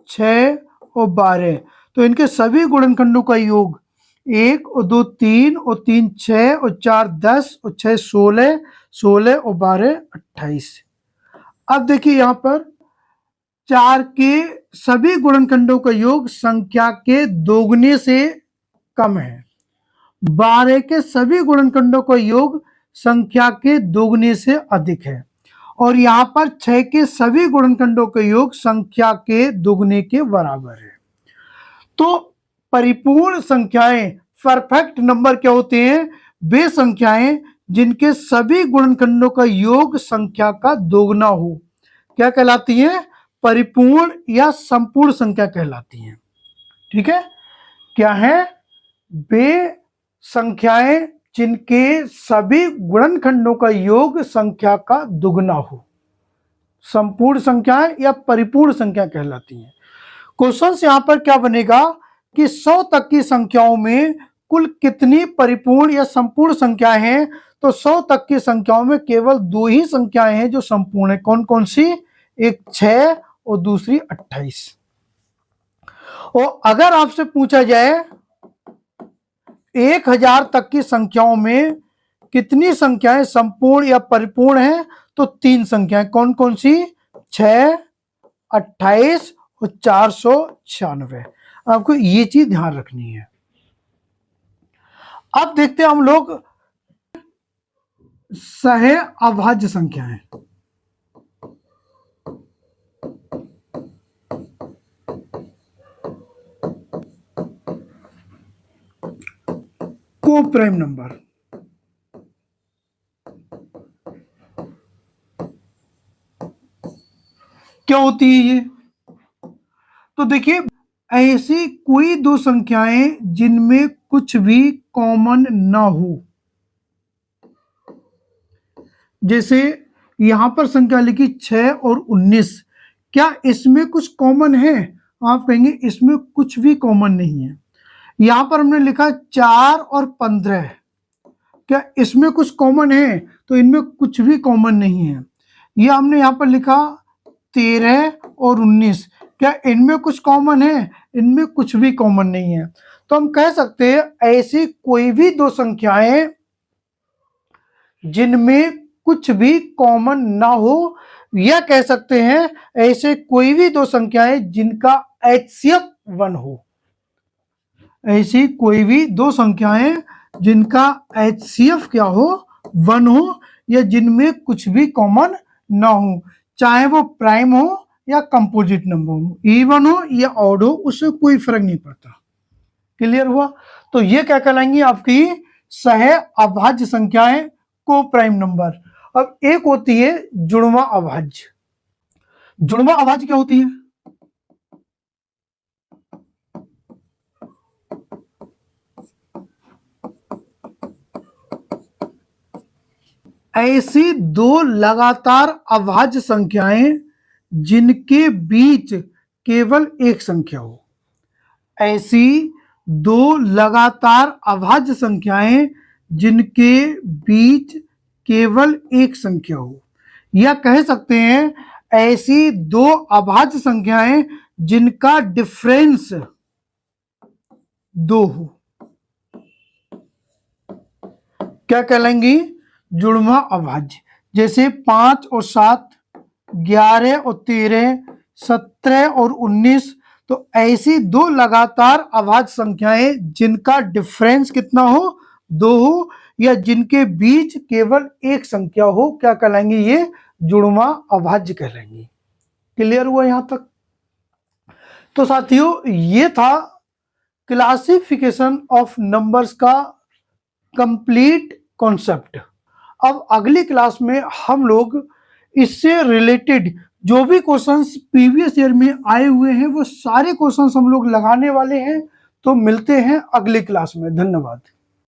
6 और 12, तो इनके सभी गुणनखंडों का योग 1 और 2 3 और 3 6 और 4 10 और 6 16, 16 और 12 28। अब देखिए यहां पर 4 के सभी गुणनखंडों का योग संख्या के दोगुने से कम है। 12 के सभी गुणनखंडों का योग संख्या के दोगुने से अधिक है। और यहाँ पर 6 के सभी गुणनखंडों का योग संख्या के दोगुने के बराबर है। तो परिपूर्ण संख्याएं, परफेक्ट नंबर क्या होते हैं? वे संख्याएं जिनके सभी गुणनखंडों का योग संख्या का दोगुना हो, क्या कहलाती हैं? परिपूर्ण या संपूर्ण संख्या कहलाती हैं। ठीक है, क्या है? वे संख्याएं जिनके सभी गुणनखंडों का योग संख्या का दुगना हो, संपूर्ण संख्याएं या परिपूर्ण संख्या कहलाती हैं। क्वेश्चन यहां पर क्या बनेगा कि 100 तक की संख्याओं में कुल कितनी परिपूर्ण या संपूर्ण संख्याएं हैं? तो 100 तक की संख्याओं में केवल 2 ही संख्याएं हैं जो संपूर्ण है। कौन कौन सी? एक 6 और दूसरी 28। और अगर आपसे पूछा जाए 1000 तक की संख्याओं में कितनी संख्याएं संपूर्ण या परिपूर्ण हैं? तो 3 संख्याएं। कौन कौन सी? 6, 28 और 496। आपको ये चीज ध्यान रखनी है। अब देखते हैं हम लोग सह अभाज्य संख्याएं। को प्राइम नंबर। क्या होती है ये? तो देखिए, ऐसी कोई दो संख्याएं जिनमें कुछ भी कॉमन ना हो। जैसे यहां पर संख्या लिखी 6 और 19, क्या इसमें कुछ कॉमन है? आप कहेंगे इसमें कुछ भी कॉमन नहीं है। यहां पर हमने लिखा 4 और 15, क्या इसमें कुछ कॉमन है? तो इनमें कुछ भी कॉमन नहीं है। यह हमने यहां पर लिखा 13 और 19, क्या इनमें कुछ कॉमन है? इनमें कुछ भी कॉमन नहीं है। तो हम कह सकते हैं ऐसी कोई भी दो संख्याएं जिनमें कुछ भी कॉमन ना हो, या कह सकते हैं ऐसे कोई भी दो संख्याएं जिनका HCF 1 हो। ऐसी कोई भी दो संख्याएं जिनका HCF क्या हो? 1 हो, या जिनमें कुछ भी कॉमन ना हो, चाहे वो प्राइम हो या कंपोजिट नंबर हो, इवन हो या ऑड हो, उससे कोई फर्क नहीं पड़ता। क्लियर हुआ? तो ये क्या कहलाएंगी? आपकी सह अभाज्य संख्याएं, को प्राइम नंबर। अब एक होती है जुड़वा अभाज्य। जुड़वा अभाज्य क्या होती है? ऐसी दो लगातार अभाज्य संख्याएं जिनके बीच केवल एक संख्या हो। ऐसी दो लगातार अभाज्य संख्याएं जिनके बीच केवल एक संख्या हो, या कह सकते हैं ऐसी दो अभाज्य संख्याएं जिनका डिफरेंस 2 हो, क्या कहलाएंगी? जुड़वा अभाज्य। जैसे 5 और 7, 11 और 13, 17 और 19। तो ऐसी दो लगातार अभाज्य संख्याएं जिनका डिफरेंस कितना हो? 2 हो, या जिनके बीच केवल एक संख्या हो, क्या कहलाएंगे? ये जुड़वा अभाज्य कहलाएंगे। क्लियर हुआ यहां तक? तो साथियों, ये था क्लासिफिकेशन ऑफ नंबर्स का कंप्लीट कॉन्सेप्ट। अब अगली क्लास में हम लोग इससे रिलेटेड जो भी क्वेश्चंस प्रीवियस ईयर में आए हुए हैं वो सारे क्वेश्चंस हम लोग लगाने वाले हैं। तो मिलते हैं अगली क्लास में। धन्यवाद।